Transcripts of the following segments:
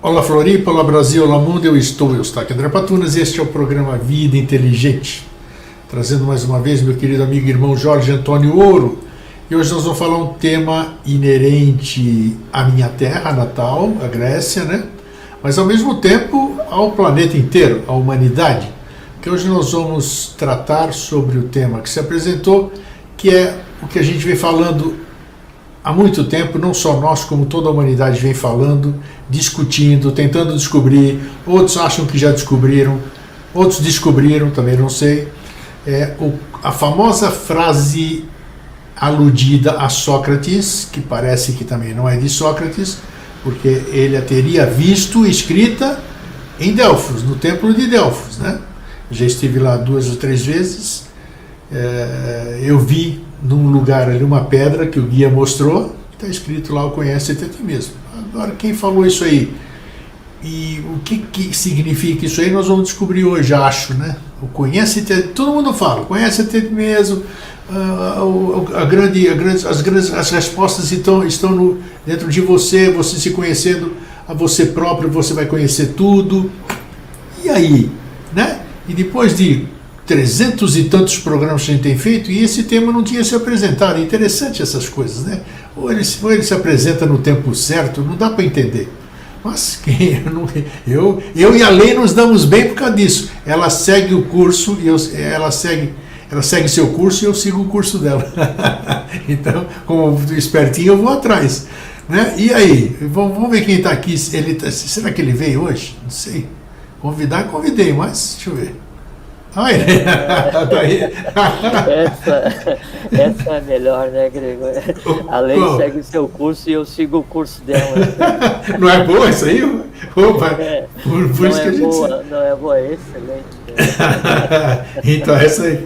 Olá Floripa, olá Brasil, olá mundo, eu estou, Eustáquio André Patunas, e este é o programa Vida Inteligente, trazendo mais uma vez meu querido amigo e irmão Jorge Antônio Ouro, e hoje nós vamos falar um tema inerente à minha terra natal, a Grécia, né? Mas ao mesmo tempo ao planeta inteiro, à humanidade, que hoje nós vamos tratar sobre o tema que se apresentou, que é o que a gente vem falando há muito tempo, não só nós, como toda a humanidade vem falando, discutindo, tentando descobrir, outros acham que já descobriram, outros descobriram, também não sei, a famosa frase aludida a Sócrates, que parece que também não é de Sócrates, porque ele a teria visto escrita em Delfos, no templo de Delfos, né? Já estive lá 2 ou 3 vezes, eu vi num lugar ali uma pedra que o guia mostrou, está escrito lá, o conhece-te a ti mesmo. Agora, quem falou isso aí? E o que significa isso aí, nós vamos descobrir hoje, acho, né? O conhece-te, todo mundo fala, conhece-te a ti mesmo, as respostas estão dentro de você, você se conhecendo a você próprio, você vai conhecer tudo. E aí, né? E depois de 300 e tantos programas que a gente tem feito, e esse tema não tinha se apresentado. É interessante essas coisas, né? Ou ele se apresenta no tempo certo, não dá para entender. Mas eu e a lei nos damos bem por causa disso. Ela segue o curso, ela segue seu curso e eu sigo o curso dela. Então, como espertinho, eu vou atrás. Né? E aí, vamos ver quem está aqui. Será que ele veio hoje? Não sei. Convidei, mas deixa eu ver. Essa é melhor, né, Gregor? A lei segue o seu curso e eu sigo o curso dela. Não é boa isso aí? Opa, por isso que a gente... Não é boa, é excelente. Então, essa aí,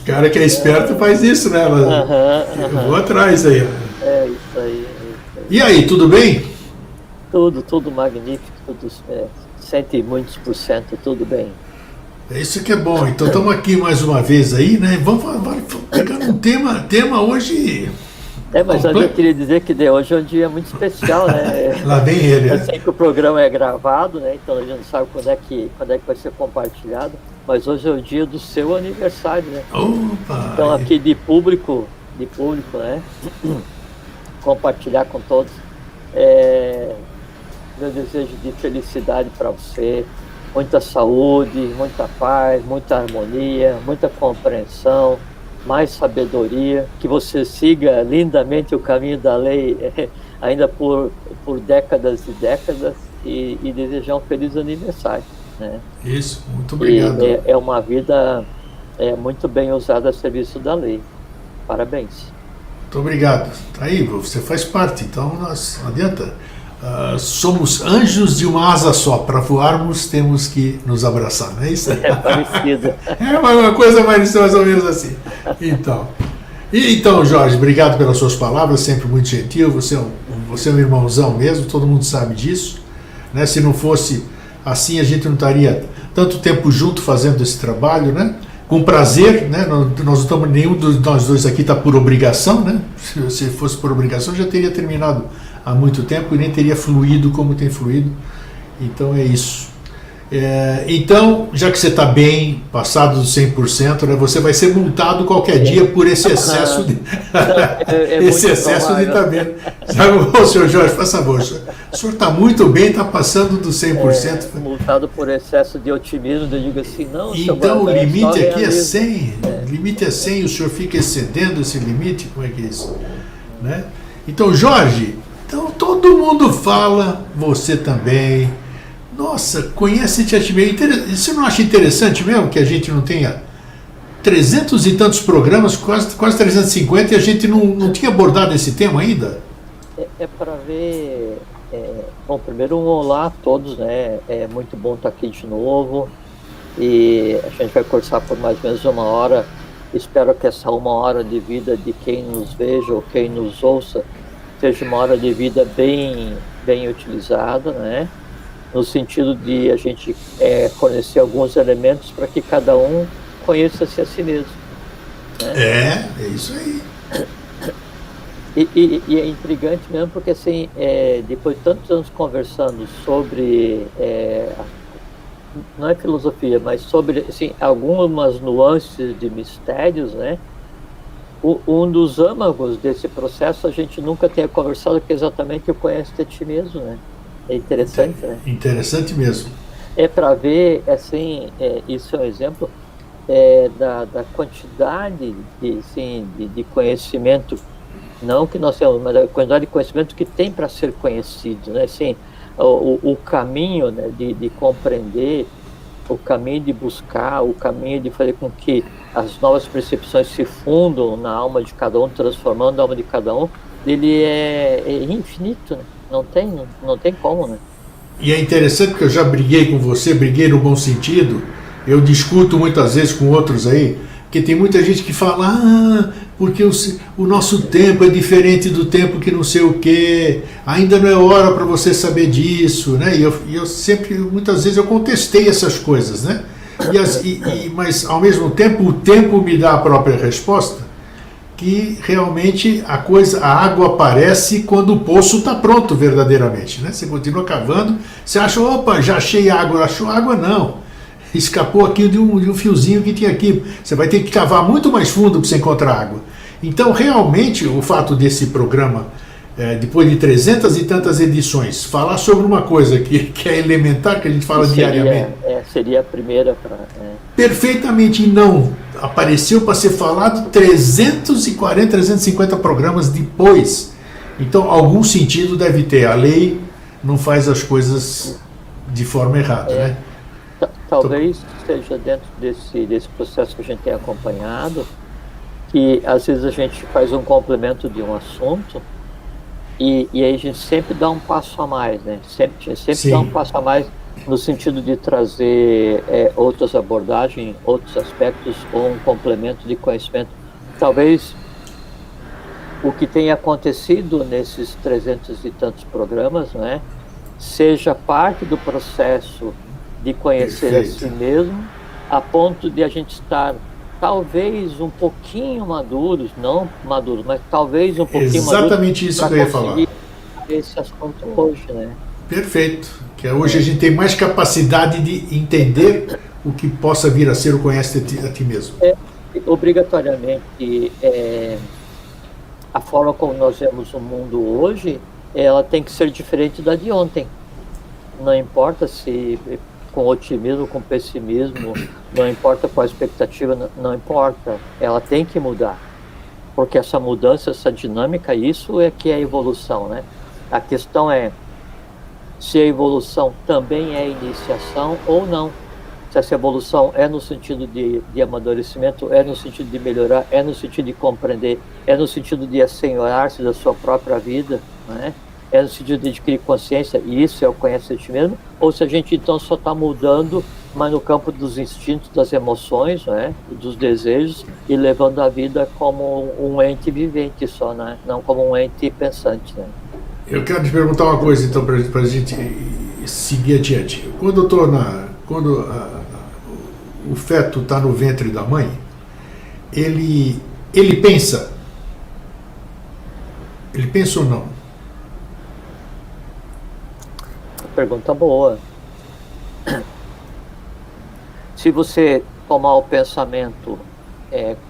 o cara que é esperto faz isso, né? Eu vou atrás aí. É isso aí. E aí, tudo bem? Tudo magnífico, tudo 100 e muitos %, tudo bem. É isso que é bom. Então estamos aqui mais uma vez aí, né? Vamos pegar um tema hoje. Mas eu queria dizer que hoje é um dia muito especial, né? Lá vem ele. Eu sei que o programa é gravado, né? Então a gente não sabe quando é que vai ser compartilhado. Mas hoje é o dia do seu aniversário, né? Opa! Então aqui de público, né? Compartilhar com todos. Meu desejo de felicidade para você. Muita saúde, muita paz, muita harmonia, muita compreensão, mais sabedoria, que você siga lindamente o caminho da lei ainda por décadas e décadas e desejar um feliz aniversário. Né? Isso, muito obrigado. É uma vida muito bem usada a serviço da lei. Parabéns. Muito obrigado. Aí, você faz parte, então não adianta. Somos anjos de uma asa só. Para voarmos, temos que nos abraçar, não é isso? É parecido. É uma coisa mais ou menos assim. Então, Jorge, obrigado pelas suas palavras, sempre muito gentil. Você é um irmãozão mesmo, todo mundo sabe disso. Né? Se não fosse assim, a gente não estaria tanto tempo junto fazendo esse trabalho, né? Com prazer, né? Nós não estamos, nenhum de nós dois aqui está por obrigação, né? Se fosse por obrigação, já teria terminado há muito tempo e nem teria fluído como tem fluído. Então é isso. Então, já que você está bem, passado dos 100%, né, você vai ser multado qualquer dia por esse excesso de esse excesso de estar bem. Sabe, ô, senhor Jorge, faz favor, o senhor está muito bem, está passando dos 100%. Multado por excesso de otimismo, eu digo assim, não... Então o limite aqui é 100, o limite é 100 e o senhor fica excedendo esse limite? Como é que é isso? Né? Então, Jorge, então todo mundo fala, você também... Nossa, conhece-te a ti mesmo. Você não acha interessante mesmo que a gente não tenha 300 e tantos programas, quase 350, e a gente não tinha abordado esse tema ainda? Para ver... Bom, primeiro um olá a todos, né? É muito bom estar aqui de novo. E a gente vai conversar por mais ou menos 1 hora. Espero que essa 1 hora de vida de quem nos veja ou quem nos ouça seja uma hora de vida bem utilizada, né? No sentido de a gente fornecer alguns elementos para que cada um conheça-se a si mesmo. Né? É isso aí. E é intrigante mesmo, porque assim, depois de tantos anos conversando sobre, não é filosofia, mas sobre assim, algumas nuances de mistérios, né? Um dos âmagos desse processo a gente nunca tinha conversado, que é exatamente o conhece de ti mesmo, né? É interessante, né? Interessante mesmo. É para ver, assim, isso é um exemplo da quantidade assim, de conhecimento, não que nós temos, mas a quantidade de conhecimento que tem para ser conhecido, né? Assim, o caminho, né, de compreender, o caminho de buscar, o caminho de fazer com que as novas percepções se fundam na alma de cada um, transformando a alma de cada um, ele é infinito, né? Não tem como, né? E é interessante porque eu já briguei com você, briguei no bom sentido. Eu discuto muitas vezes com outros aí, porque tem muita gente que fala, porque o nosso tempo é diferente do tempo que não sei o quê, ainda não é hora para você saber disso, né? E eu sempre, muitas vezes eu contestei essas coisas, né? Mas ao mesmo tempo, o tempo me dá a própria resposta, que realmente a água aparece quando o poço está pronto verdadeiramente, né? Você continua cavando, você acha, opa, já achei água, achou água não. Escapou aqui de um fiozinho que tinha aqui. Você vai ter que cavar muito mais fundo para você encontrar água. Então, realmente, o fato desse programa, depois de 300 e tantas edições, falar sobre uma coisa que é elementar, que a gente fala diariamente. Seria a primeira para... Perfeitamente, e não. Apareceu para ser falado 340, 350 programas depois. Então, algum sentido deve ter. A lei não faz as coisas de forma errada, né? Talvez seja dentro desse processo que a gente tem acompanhado, que às vezes a gente faz um complemento de um assunto e aí a gente sempre dá um passo a mais, né? Sempre dá um passo a mais no sentido de trazer outras abordagens, outros aspectos ou um complemento de conhecimento. Talvez o que tenha acontecido nesses 300 e tantos programas, né, seja parte do processo de conhecer a si mesmo, a ponto de a gente estar talvez um pouquinho maduros, não maduros, mas talvez um pouquinho maduros. Exatamente isso que eu ia falar. Esse assunto hoje, né? Perfeito. Que hoje a gente tem mais capacidade de entender o que possa vir a ser o conhece a ti mesmo. Obrigatoriamente, a forma como nós vemos o mundo hoje, ela tem que ser diferente da de ontem. Não importa se com otimismo, com pessimismo, não importa qual a expectativa, não importa, ela tem que mudar, porque essa mudança, essa dinâmica, isso é que é a evolução, né? A questão é se a evolução também é iniciação ou não, se essa evolução é no sentido de amadurecimento, é no sentido de melhorar, é no sentido de compreender, é no sentido de assenhorar-se da sua própria vida, né? É no sentido de adquirir consciência, e isso é o conhecer a ti mesmo, ou se a gente então só está mudando, mas no campo dos instintos, das emoções, né, dos desejos, e levando a vida como um ente vivente só, né, não como um ente pensante, né. Eu quero te perguntar uma coisa então para a gente seguir adiante. Quando o feto está no ventre da mãe, ele pensa. Ele pensa ou não? Pergunta boa. Se você tomar o pensamento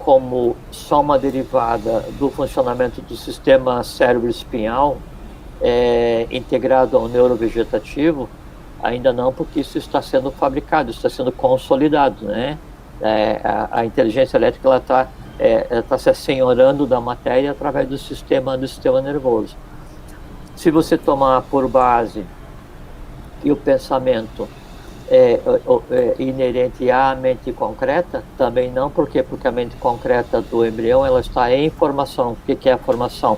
como só uma derivada do funcionamento do sistema cérebro-espinhal integrado ao neurovegetativo, ainda não, porque isso está sendo fabricado, está sendo consolidado, né? A inteligência elétrica ela está se assenhorando da matéria através do sistema nervoso. Se você tomar por base que o pensamento é inerente à mente concreta, também não, por quê? Porque a mente concreta do embrião ela está em formação. O que é a formação?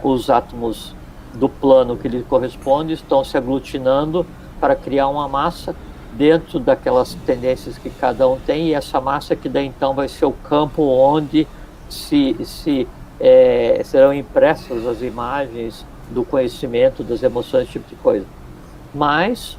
Os átomos do plano que lhe corresponde estão se aglutinando para criar uma massa dentro daquelas tendências que cada um tem, e essa massa que daí então vai ser o campo onde serão impressas as imagens do conhecimento, das emoções, esse tipo de coisa. Mas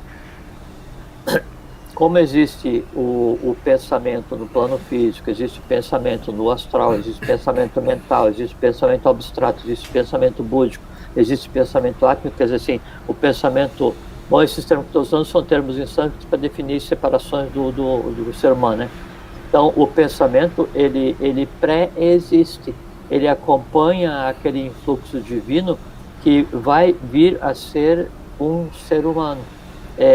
como existe o pensamento no plano físico, existe o pensamento no astral, existe o pensamento mental, existe o pensamento abstrato, existe o pensamento búdico, existe o pensamento átmico, quer dizer assim, o pensamento... Bom, esses termos que estou usando são termos em sânscrito para definir separações do ser humano, né? Então, o pensamento, ele pré-existe, ele acompanha aquele influxo divino que vai vir a ser um ser humano.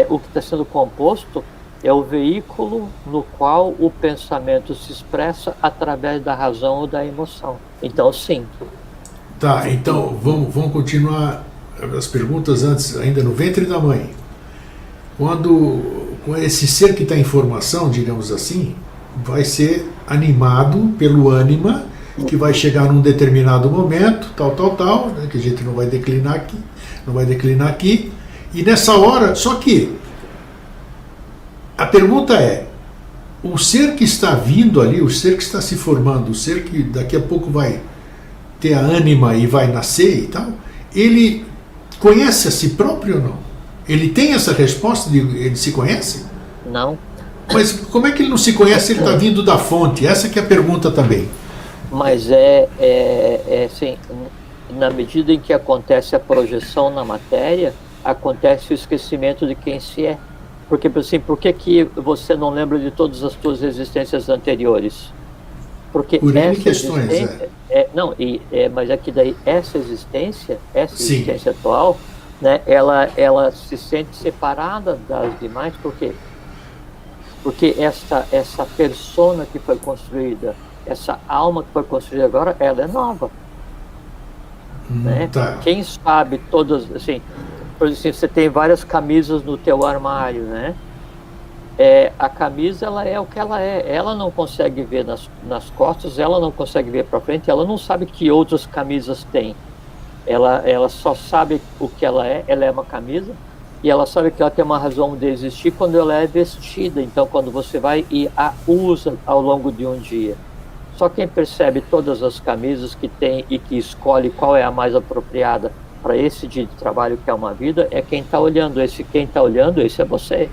O que está sendo composto é o veículo no qual o pensamento se expressa através da razão ou da emoção. Então, sim. Tá, então vamos continuar as perguntas antes, ainda no ventre da mãe. Quando esse ser que está em formação, digamos assim, vai ser animado pelo ânima, que vai chegar num determinado momento, tal, né, que a gente não vai declinar aqui, e nessa hora, só que a pergunta é, o ser que está vindo ali, o ser que está se formando, o ser que daqui a pouco vai ter a ânima e vai nascer e tal, ele conhece a si próprio ou não? Ele tem essa resposta de ele se conhece? Não. Mas como é que ele não se conhece se ele está vindo da fonte? Essa que é a pergunta também. Mas assim, na medida em que acontece a projeção na matéria, acontece o esquecimento de quem se é. Porque assim, por que você não lembra de todas as suas existências anteriores? Porque por essa questões, mas é que daí essa existência Sim. atual, né, ela se sente separada das demais, por quê? Porque essa persona que foi construída, essa alma que foi construída agora, ela é nova. Né? Tá. Quem sabe todas, assim, por exemplo, você tem várias camisas no teu armário, né? A camisa, ela é o que ela é. Ela não consegue ver nas costas, ela não consegue ver para frente, ela não sabe que outras camisas tem. Ela só sabe o que ela é uma camisa, e ela sabe que ela tem uma razão de existir quando ela é vestida. Então, quando você vai e a usa ao longo de um dia. Só quem percebe todas as camisas que tem e que escolhe qual é a mais apropriada para esse dia de trabalho que é uma vida, é quem está olhando. Quem está olhando, esse é você.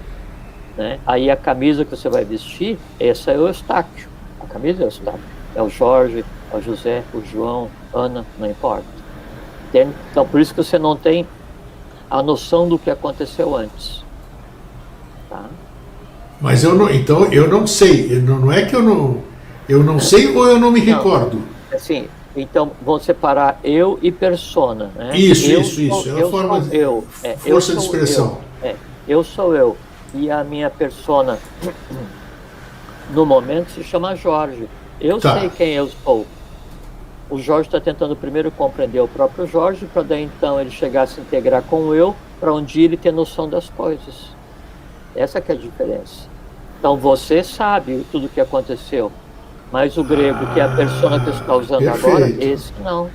Né? Aí a camisa que você vai vestir, essa é o Eustáquio. A camisa é o Eustáquio. É o Jorge, é o José, o João, Ana, não importa. Entende? Então, por isso que você não tem a noção do que aconteceu antes. Tá? Mas eu não sei. Não é que eu não sei ou eu não me recordo. Assim, então vão separar eu e persona, né? Isso. É a forma força de expressão. Eu sou eu. E a minha persona, no momento, se chama Jorge. Eu sei quem eu sou. O Jorge está tentando primeiro compreender o próprio Jorge, para daí então ele chegar a se integrar com o eu, para um dia ele ter noção das coisas. Essa que é a diferença. Então você sabe tudo o que aconteceu, mas o grego, que é a persona que você está usando agora, esse não.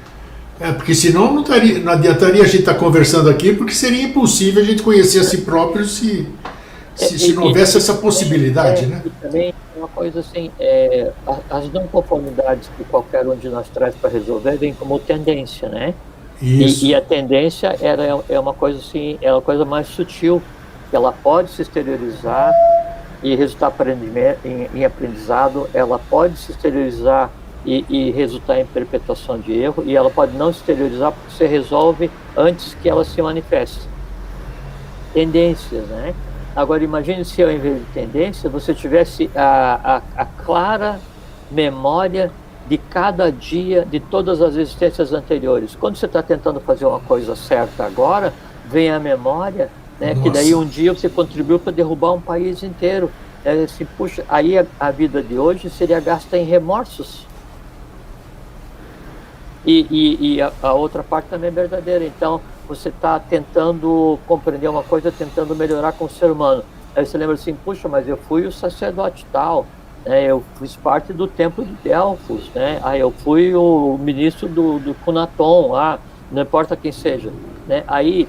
Porque senão não adiantaria a gente estar conversando aqui, porque seria impossível a gente conhecer a si próprio se não houvesse essa possibilidade, né? E também uma coisa assim, as não conformidades que qualquer um de nós traz para resolver vem como tendência, né? Isso. E a tendência é uma coisa assim, é uma coisa mais sutil, que ela pode se exteriorizar e resultar em aprendizado, ela pode se exteriorizar e resultar em perpetuação de erro, e ela pode não se exteriorizar porque você resolve antes que ela se manifeste. Tendências, né? Agora imagine se ao invés de tendência você tivesse a clara memória de cada dia, de todas as existências anteriores. Quando você está tentando fazer uma coisa certa agora, vem a memória, né, que daí um dia você contribuiu para derrubar um país inteiro. Assim, puxa, aí a vida de hoje seria gasta em remorsos. E a outra parte também é verdadeira. Então, você está tentando compreender uma coisa, tentando melhorar com o ser humano. Aí você lembra assim, puxa, mas eu fui o sacerdote tal, né? Eu fiz parte do templo de Delfos, né? Eu fui o ministro do Cunaton, não importa quem seja, né? Aí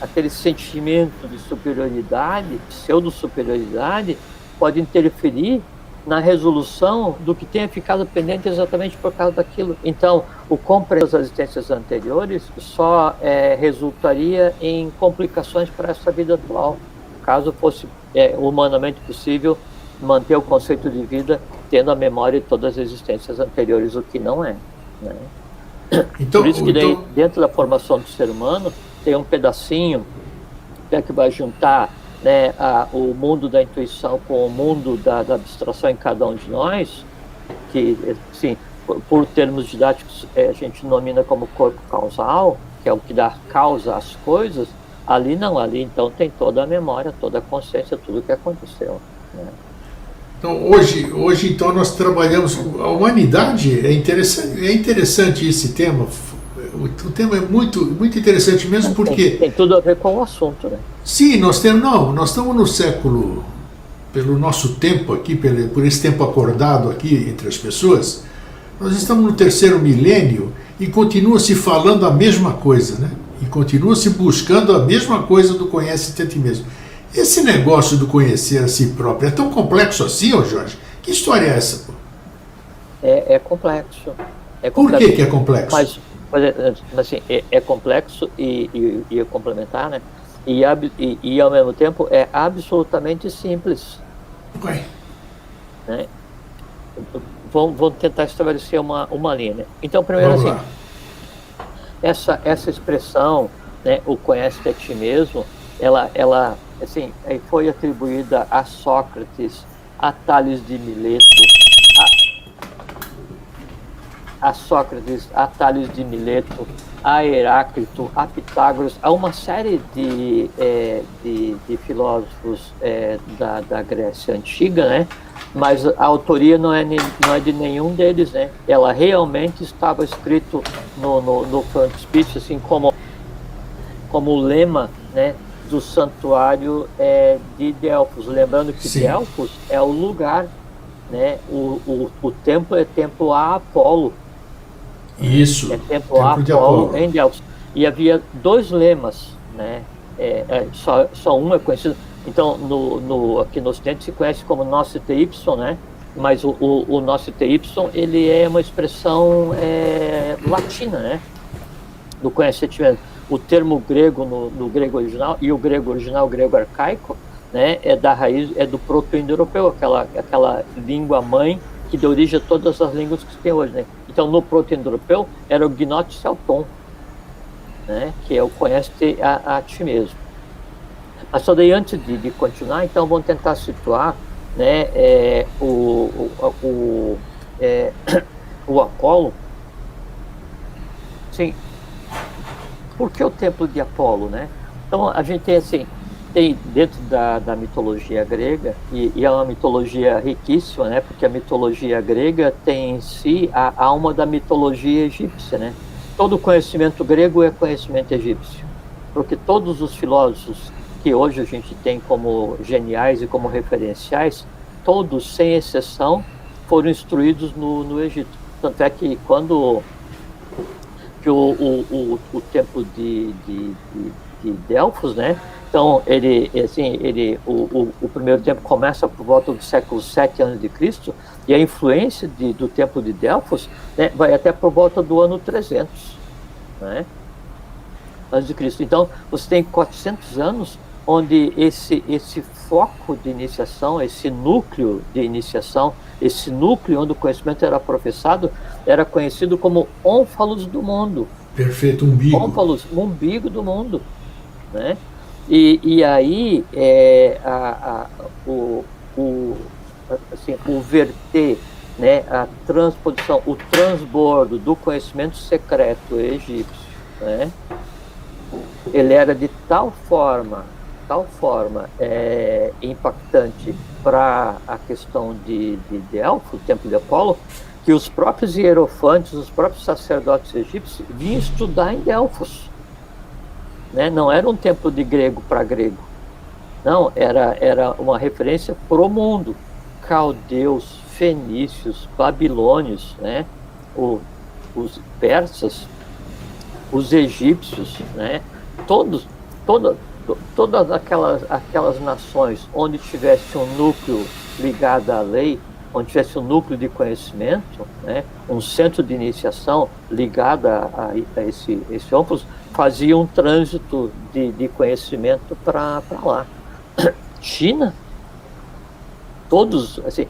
aquele sentimento de superioridade, pseudo-superioridade, pode interferir na resolução do que tenha ficado pendente exatamente por causa daquilo. Então, o compreender as existências anteriores só resultaria em complicações para essa vida atual. caso fosse humanamente possível manter o conceito de vida tendo a memória de todas as existências anteriores, o que não é, né? Então, por isso que daí, dentro da formação do ser humano, tem um pedacinho que vai juntar, né, o mundo da intuição com o mundo da abstração em cada um de nós, que, assim, por termos didáticos, a gente denomina como corpo causal, que é o que dá causa às coisas. Ali não, ali então tem toda a memória, toda a consciência, tudo o que aconteceu, né? Então, hoje então nós trabalhamos a humanidade. É interessante esse tema. O tema é muito interessante mesmo, porque tem tudo a ver com o assunto, né? Sim, nós estamos no século, pelo nosso tempo aqui, por esse tempo acordado aqui entre as pessoas, nós estamos no 3º milênio e continua se falando a mesma coisa, né? E continua se buscando a mesma coisa do conhece-te a ti mesmo. Esse negócio do conhecer a si próprio é tão complexo assim, ô Jorge? Que história é essa, pô? É complexo. Por que é complexo? Mas assim, é complexo e complementar, né? E ao mesmo tempo é absolutamente simples. Ué. Né? Vamos tentar estabelecer uma linha, né? Então, primeiro, Vamos assim, essa expressão, né, o conhece-te a ti mesmo, ela assim, foi atribuída a Sócrates, a Tales de Mileto, a Sócrates, a Tales de Mileto, a Heráclito, a Pitágoras, a uma série de filósofos da Grécia Antiga, né? Mas a autoria não é de nenhum deles, né? Ela realmente estava escrito no frontispício, assim como o lema, né, do santuário de Delfos. Lembrando que Sim. Delfos é o lugar, né? O templo é templo a Apolo. Isso. É templo a Apolo em Delfos. E havia 2 lemas, né? Só um é conhecido. Então, aqui no Ocidente se conhece como Nocite Ipsum, né? Mas o Nocite Ipsum, ele é uma expressão latina, né? Do conhecimento. O termo grego no grego original, e o grego original, o grego arcaico, né, é da raiz, é do proto-indo-europeu, aquela língua mãe que deu origem a todas as línguas que se tem hoje, né? Então, no proto-indo-europeu era o Gnote Celton, né, que é o conhece-te a ti mesmo. Mas só daí, antes de continuar, então vamos tentar situar, né, o Apolo. Sim. Por que o templo de Apolo, né? Então a gente tem assim, dentro da mitologia grega, e é uma mitologia riquíssima, né? Porque a mitologia grega tem em si a alma da mitologia egípcia, né? Todo conhecimento grego é conhecimento egípcio, porque todos os filósofos que hoje a gente tem como geniais e como referenciais, todos, sem exceção, foram instruídos no Egito. Tanto é que quando o templo de Delfos, né? Então o primeiro templo começa por volta do século 7 a.C. e a influência do templo de Delfos, né, vai até por volta do ano 300, né, antes de Cristo. Então você tem 400 anos onde esse foco de iniciação, esse núcleo de iniciação, esse núcleo onde o conhecimento era professado, era conhecido como Ónfalos do mundo. Perfeito, umbigo. Ónfalos, umbigo do mundo, né? E aí o verter, né, a transposição, o transbordo do conhecimento secreto egípcio, né? Ele era de tal forma impactante para a questão de Delfos, o templo de Apolo, que os próprios hierofantes, os próprios sacerdotes egípcios vinham estudar em Delfos, né? Não era um templo de grego para grego, não, era uma referência para o mundo. Caldeus, fenícios, babilônios, né? Os persas, os egípcios, né? Todas aquelas nações onde tivesse um núcleo ligado à lei, onde tivesse um núcleo de conhecimento, né, um centro de iniciação ligado a esse ónfalos, fazia um trânsito de conhecimento para lá. China, todos, assim,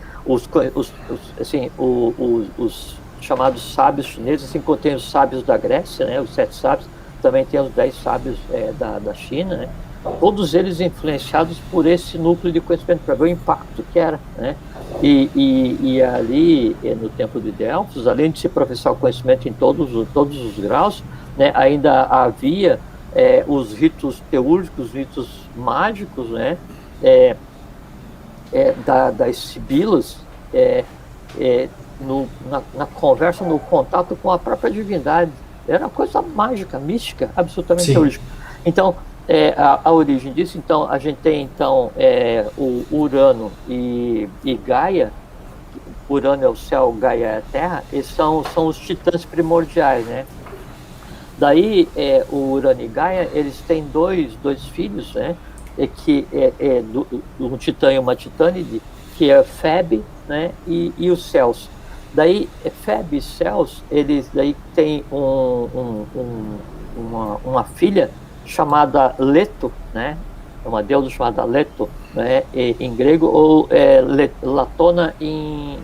os chamados sábios chineses, assim como tem os sábios da Grécia, né, os 7 sábios, também tem os 10 sábios da China, né, todos eles influenciados por esse núcleo de conhecimento, para ver o impacto que era, né, e ali, no Templo de Delfos, além de se professar o conhecimento em todos os graus, né, ainda havia os ritos teúrgicos, os ritos mágicos, né, das sibilas, na conversa, no contato com a própria divindade. Era uma coisa mágica, mística, absolutamente teúrgica. Então, a origem disso, então, a gente tem então o Urano e Gaia. Urano é o céu, Gaia é a terra, e são os titãs primordiais, né? Daí, o Urano e Gaia, eles têm dois filhos, né? Um titã e uma titânide, que é Febe, né? E os céus. Daí, Febe e céus, eles daí têm uma filha chamada Leto, né? É uma deusa chamada Leto, né? Em grego, ou Latona em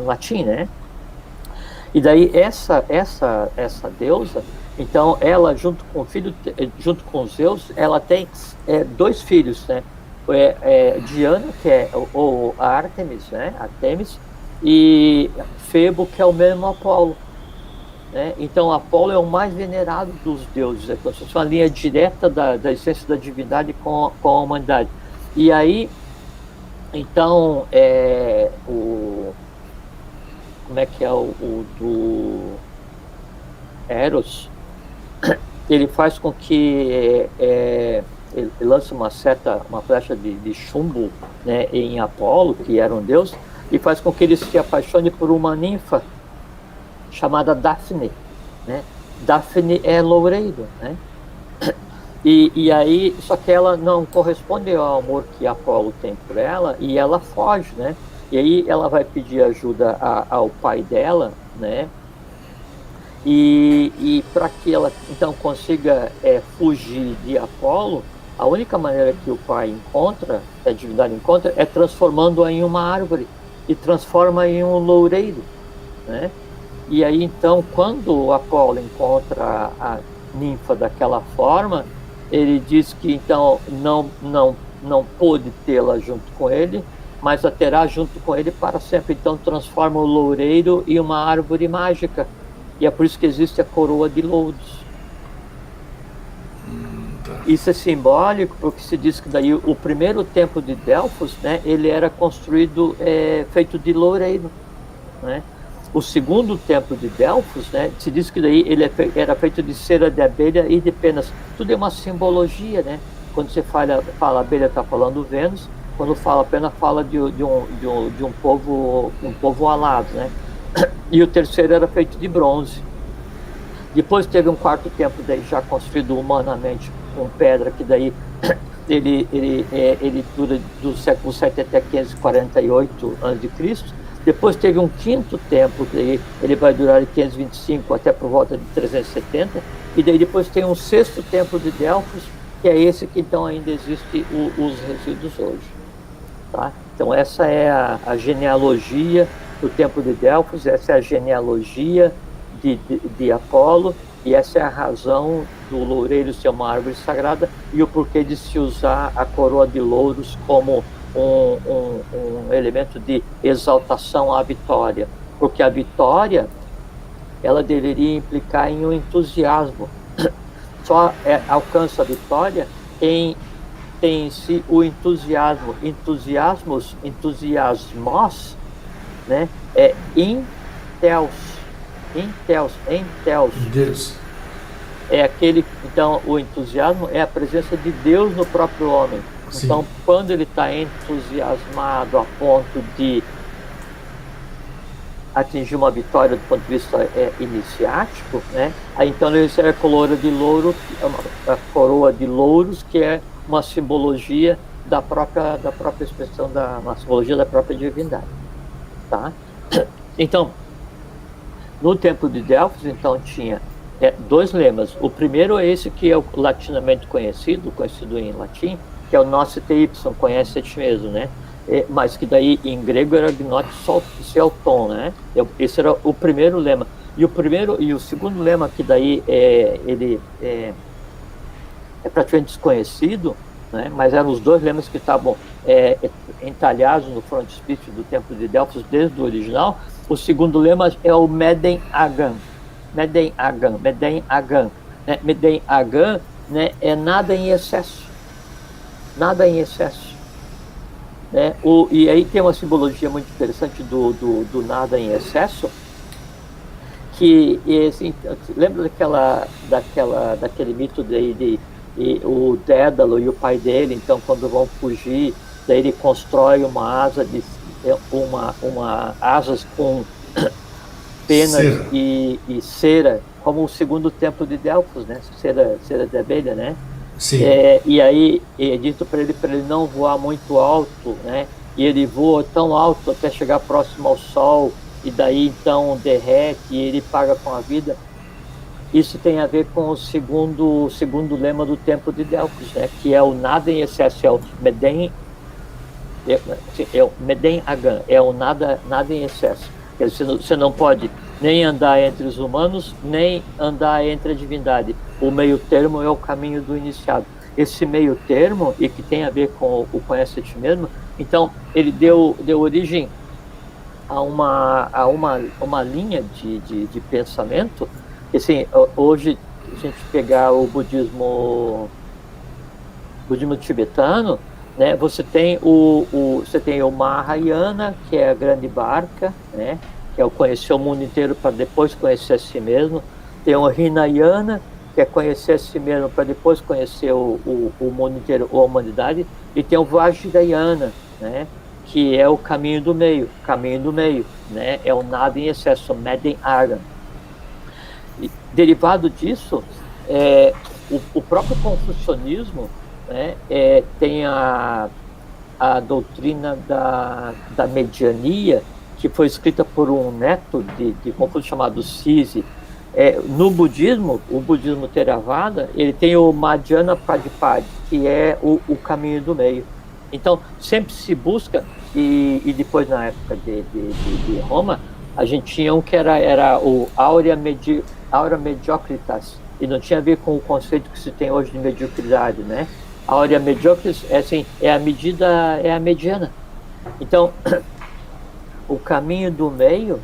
latim, né? E daí essa deusa, então ela junto com Zeus, ela tem 2 filhos, né? Diana, que é ou Artemis, né? Artemis, e Febo, que é o mesmo Apolo, né? Então Apolo é o mais venerado dos deuses, é uma linha direta da essência da divindade com a humanidade. E aí, então, como é que é o do Eros? Ele faz com que ele lance uma flecha de chumbo, né, em Apolo, que era um deus, e faz com que ele se apaixone por uma ninfa chamada Daphne, né? Daphne é loureiro, né? E aí, só que ela não corresponde ao amor que Apolo tem por ela, e ela foge, né? E aí ela vai pedir ajuda ao pai dela, né? E para que ela então consiga fugir de Apolo, a única maneira que o pai encontra, que a divindade encontra, é transformando-a em uma árvore, e transforma em um loureiro, né? E aí então, quando Apolo encontra a ninfa daquela forma, ele diz que então não pôde tê-la junto com ele, mas a terá junto com ele para sempre. Então transforma o loureiro em uma árvore mágica, e é por isso que existe a coroa de louros. Isso é simbólico, porque se diz que daí o primeiro templo de Delfos, né, ele era construído feito de loureiro, né? O segundo templo de Delfos, né, se diz que daí ele era feito de cera de abelha e de penas. Tudo é uma simbologia, né? Quando você fala abelha, está falando Vênus. Quando fala pena, fala de um povo alado, né? E o terceiro era feito de bronze. Depois teve um quarto templo daí já construído humanamente com pedra, que daí ele dura do século 7 até 548 a.C. Depois teve um quinto templo, que ele vai durar de 525 até por volta de 370, e daí depois tem um sexto templo de Delfos, que é esse que então ainda existe os resíduos hoje. Tá? Então essa é a genealogia do templo de Delfos, essa é a genealogia de Apolo, e essa é a razão do loureiro ser uma árvore sagrada, e o porquê de se usar a coroa de louros como um elemento de exaltação à vitória, porque a vitória ela deveria implicar em um entusiasmo. Só alcança a vitória quem tem em si o entusiasmo. Entusiasmos, né, é em Deus. Deus. É aquele, então, o entusiasmo é a presença de Deus no próprio homem. Sim. Então, quando ele está entusiasmado a ponto de atingir uma vitória do ponto de vista iniciático, né? Aí então ele recebe a coroa de louros, que é uma simbologia da própria expressão, uma simbologia da própria divindade, tá? Então, no templo de Delfos, então, tinha 2 lemas. O primeiro é esse que é o latinamente conhecido em latim, que é o Gnosis, conhece a ti mesmo, né? Mas que daí em grego era Gnosis, né? Esse era o primeiro lema. E o segundo lema, que daí ele é praticamente desconhecido, né? Mas eram os dois lemas que estavam entalhados no frontispício do Templo de Delfos desde o original. O segundo lema é o Meden Agan. Meden Agan, né? Meden Agan, né? É nada em excesso. Nada em excesso. Né? E aí tem uma simbologia muito interessante do nada em excesso, que assim, lembra daquele mito de o Dédalo e o pai dele, então quando vão fugir, daí ele constrói uma asa asas com penas e cera, como o segundo templo de Delfos, né? Cera de abelha, né? Sim. E aí é dito para ele não voar muito alto, né? E ele voa tão alto até chegar próximo ao sol, e daí então derrete e ele paga com a vida. Isso tem a ver com o segundo lema do Templo de Delfos, né? Que é o nada em excesso, é o Meden Agan, é o nada em excesso. Quer dizer, você não pode nem andar entre os humanos, nem andar entre a divindade. O meio termo é o caminho do iniciado. Esse meio termo, e que tem a ver com o conhece a ti mesmo, então ele deu origem a uma linha de pensamento. Assim, hoje, se a gente pegar o budismo tibetano, né, você tem o Mahayana, que é a grande barca, né, que é o conhecer o mundo inteiro para depois conhecer a si mesmo. Tem o Hinayana, que é conhecer a si mesmo para depois conhecer o mundo inteiro, ou a humanidade. E tem o Vajrayana, né, que é o caminho do meio, né, é o nada em excesso, Meden Agan. Derivado disso, o próprio confucionismo, né, tem a doutrina da mediania, que foi escrita por um neto de Confúcio chamado Cisi. No budismo, o budismo Theravada, ele tem o Madhyana Pradipadi, que é o caminho do meio. Então, sempre se busca, e depois na época de Roma, a gente tinha um que era o Aurea Mediocritas, e não tinha a ver com o conceito que se tem hoje de mediocridade, né? A Aurea Mediocritas é a medida, é a mediana. Então, o caminho do meio,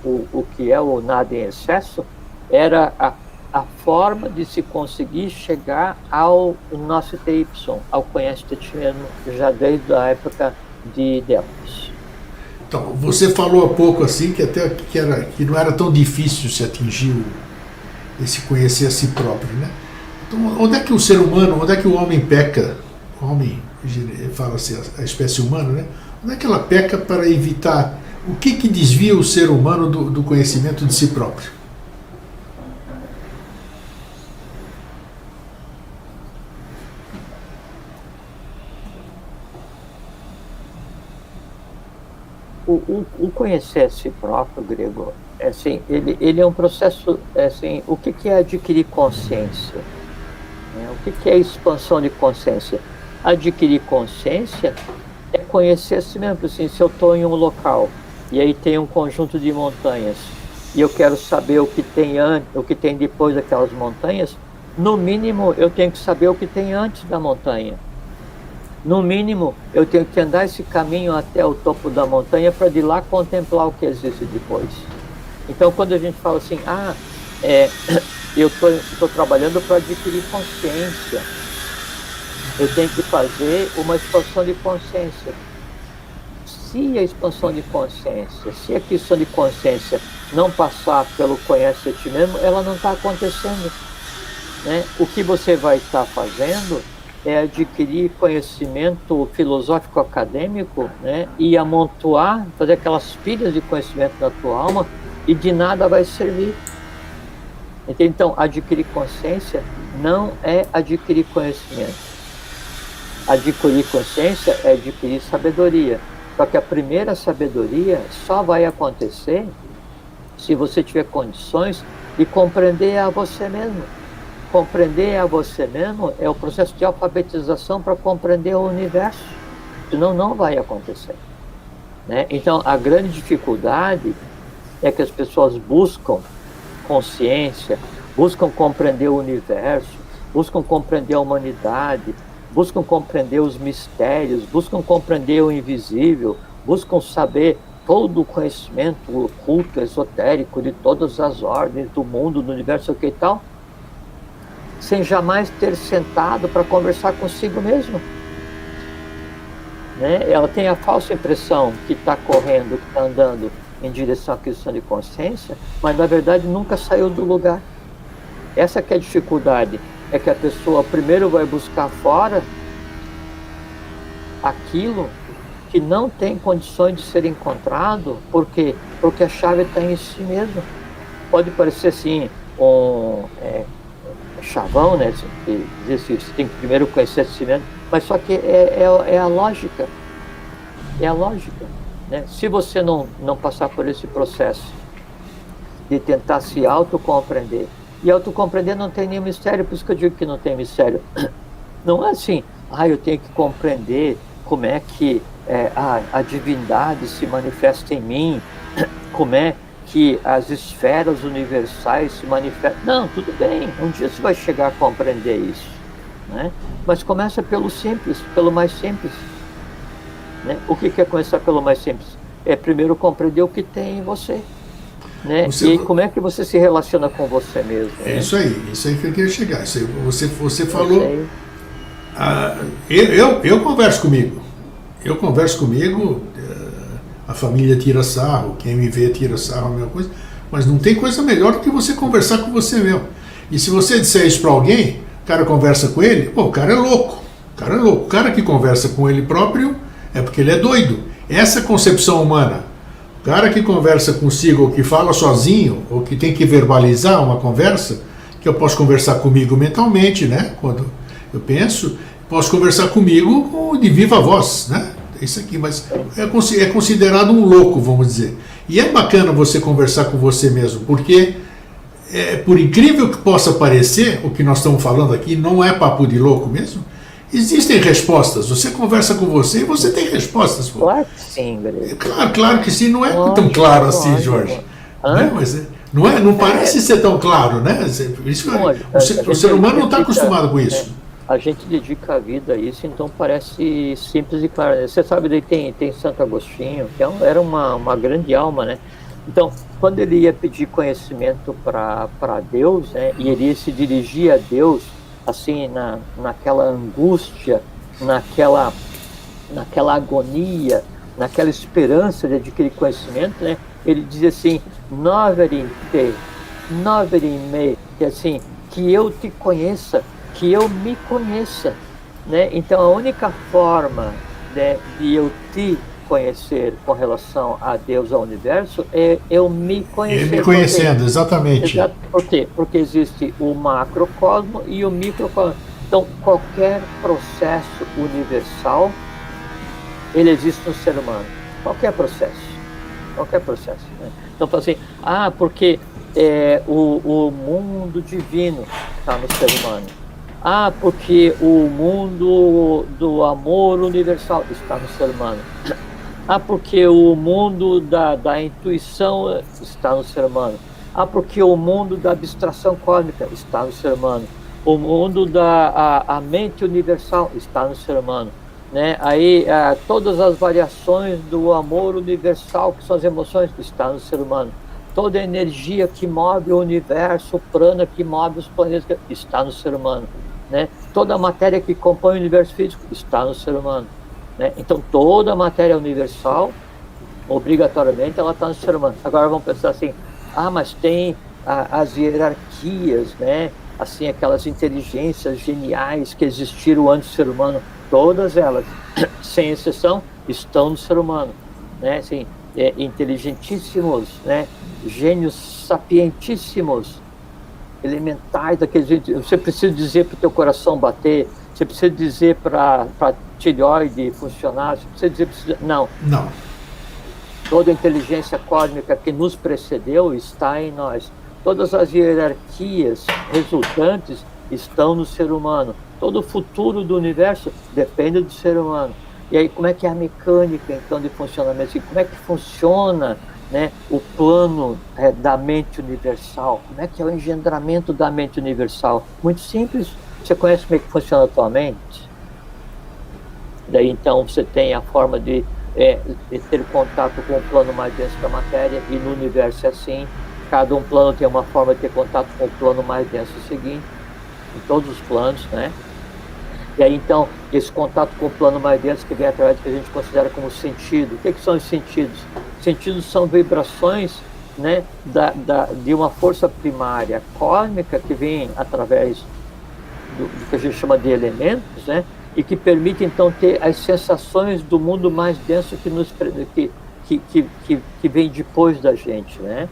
o que é o nada em excesso, era a forma de se conseguir chegar ao nosso TY, ao conhece-te a ti mesmo, já desde a época de Delfos. Então, você falou há pouco assim que até que não era tão difícil se atingir esse conhecer a si próprio, né? Então, onde é que o ser humano, onde é que o homem peca? O homem, fala assim, a espécie humana, né? Onde é que ela peca para evitar? O que desvia o ser humano do conhecimento de si próprio? O conhecer a si próprio, grego, assim, ele é um processo, assim, o que é adquirir consciência? O que é expansão de consciência? Adquirir consciência é conhecer a si mesmo. Assim, se eu estou em um local e aí tem um conjunto de montanhas e eu quero saber o que tem depois daquelas montanhas, no mínimo eu tenho que saber o que tem antes da montanha. No mínimo, eu tenho que andar esse caminho até o topo da montanha para de lá contemplar o que existe depois. Então, quando a gente fala assim, eu estou trabalhando para adquirir consciência, eu tenho que fazer uma expansão de consciência. Se a expansão de consciência, se a aquisição de consciência não passar pelo conhece a ti mesmo, ela não está acontecendo, né? O que você vai estar fazendo é adquirir conhecimento filosófico acadêmico, né, e amontoar, fazer aquelas pilhas de conhecimento na tua alma, e de nada vai servir. Então, adquirir consciência não é adquirir conhecimento. Adquirir consciência é adquirir sabedoria. Só que a primeira sabedoria só vai acontecer se você tiver condições de compreender a você mesmo. compreender a você mesmo é o processo de alfabetização para compreender o universo, senão não vai acontecer, né? Então, a grande dificuldade é que as pessoas buscam consciência, buscam compreender o universo, buscam compreender a humanidade, buscam compreender os mistérios, buscam compreender o invisível, buscam saber todo o conhecimento oculto, esotérico de todas as ordens do mundo, do universo, que tal, sem jamais ter sentado para conversar consigo mesmo, né? Ela tem a falsa impressão que está correndo, que está andando em direção à questão de consciência, mas na verdade nunca saiu do lugar. Essa que é a dificuldade, é que a pessoa primeiro vai buscar fora aquilo que não tem condições de ser encontrado, porque a chave está em si mesmo. Pode parecer assim, chavão, né? Dizer assim, você tem que primeiro conhecer si mesmo, mas só que é a lógica. É a lógica, né? Se você não passar por esse processo de tentar se autocompreender, e autocompreender não tem nenhum mistério, por isso que eu digo que não tem mistério. Não é assim, eu tenho que compreender como é que a divindade se manifesta em mim, como é que as esferas universais se manifestam. Não, tudo bem, um dia você vai chegar a compreender isso, né? Mas começa pelo simples, pelo mais simples, né? O que é começar pelo mais simples? É primeiro compreender o que tem em você, né? E como é que você se relaciona com você mesmo? É, né? isso aí que eu queria chegar. Isso aí, você falou. Eu converso comigo. A família tira sarro, quem me vê tira sarro, a mesma coisa. Mas não tem coisa melhor do que você conversar com você mesmo. E se você disser isso para alguém, o cara conversa com ele, o cara é louco. O cara que conversa com ele próprio é porque ele é doido. Essa concepção humana. O cara que conversa consigo, ou que fala sozinho, ou que tem que verbalizar uma conversa, que eu posso conversar comigo mentalmente, né? Quando eu penso, posso conversar comigo de viva voz, né? Isso aqui, mas é considerado um louco, vamos dizer. E é bacana você conversar com você mesmo, porque, por incrível que possa parecer, o que nós estamos falando aqui não é papo de louco mesmo. Existem respostas. Você conversa com você e você tem respostas. Pô. Claro que sim, Greg. Claro que sim, não é tão claro assim, Jorge. Né? Mas não parece ser tão claro, né? O ser humano não está acostumado com isso. A gente dedica a vida a isso, então parece simples e claro. Você sabe, daí tem Santo Agostinho, que era uma grande alma, né? Então, quando ele ia pedir conhecimento para Deus, né, e ele ia se dirigir a Deus, assim, naquela angústia, naquela agonia, naquela esperança de adquirir conhecimento, né, ele dizia assim, noverin me, que assim, que eu te conheça, que eu me conheça, né? Então a única forma, né, de eu te conhecer com relação a Deus, ao universo, é eu me conhecer. Me conhecendo, exatamente. Por quê? Porque existe o macrocosmo e o microcosmo. Então qualquer processo universal, ele existe no ser humano. Qualquer processo, né? Então fala assim, porque o mundo divino está no ser humano. Porque o mundo do amor universal está no ser humano. Porque o mundo da intuição está no ser humano. Porque o mundo da abstração cósmica está no ser humano. O mundo da mente universal está no ser humano, né? Aí todas as variações do amor universal, que são as emoções, está no ser humano. Toda a energia que move o universo, o prana que move os planetas, está no ser humano, né? Toda a matéria que compõe o universo físico está no ser humano, né? Então toda a matéria universal, obrigatoriamente, ela está no ser humano. Agora vamos pensar assim, mas tem as hierarquias, né? Assim, aquelas inteligências geniais que existiram antes do ser humano, todas elas, sem exceção, estão no ser humano, né? Assim, inteligentíssimos, né? Gênios sapientíssimos, elementais daqueles. Você precisa dizer para o teu coração bater, você precisa dizer para a tireoide funcionar, você precisa dizer. Não. Toda a inteligência cósmica que nos precedeu está em nós. Todas as hierarquias resultantes estão no ser humano. Todo o futuro do universo depende do ser humano. E aí, como é que é a mecânica, então, de funcionamento? E como é que funciona, né, o plano da mente universal? Como é que é o engendramento da mente universal? Muito simples. Você conhece como é que funciona a tua mente? Daí, então, você tem a forma de ter contato com o plano mais denso da matéria, e no universo é assim. Cada um plano tem uma forma de ter contato com o plano mais denso seguinte, em todos os planos, né? E aí, então, esse contato com o plano mais denso que vem através do que a gente considera como sentido. O que são os sentidos? Sentidos são vibrações, né, de uma força primária cósmica que vem através do que a gente chama de elementos, né, e que permite, então, ter as sensações do mundo mais denso que vem depois da gente, né?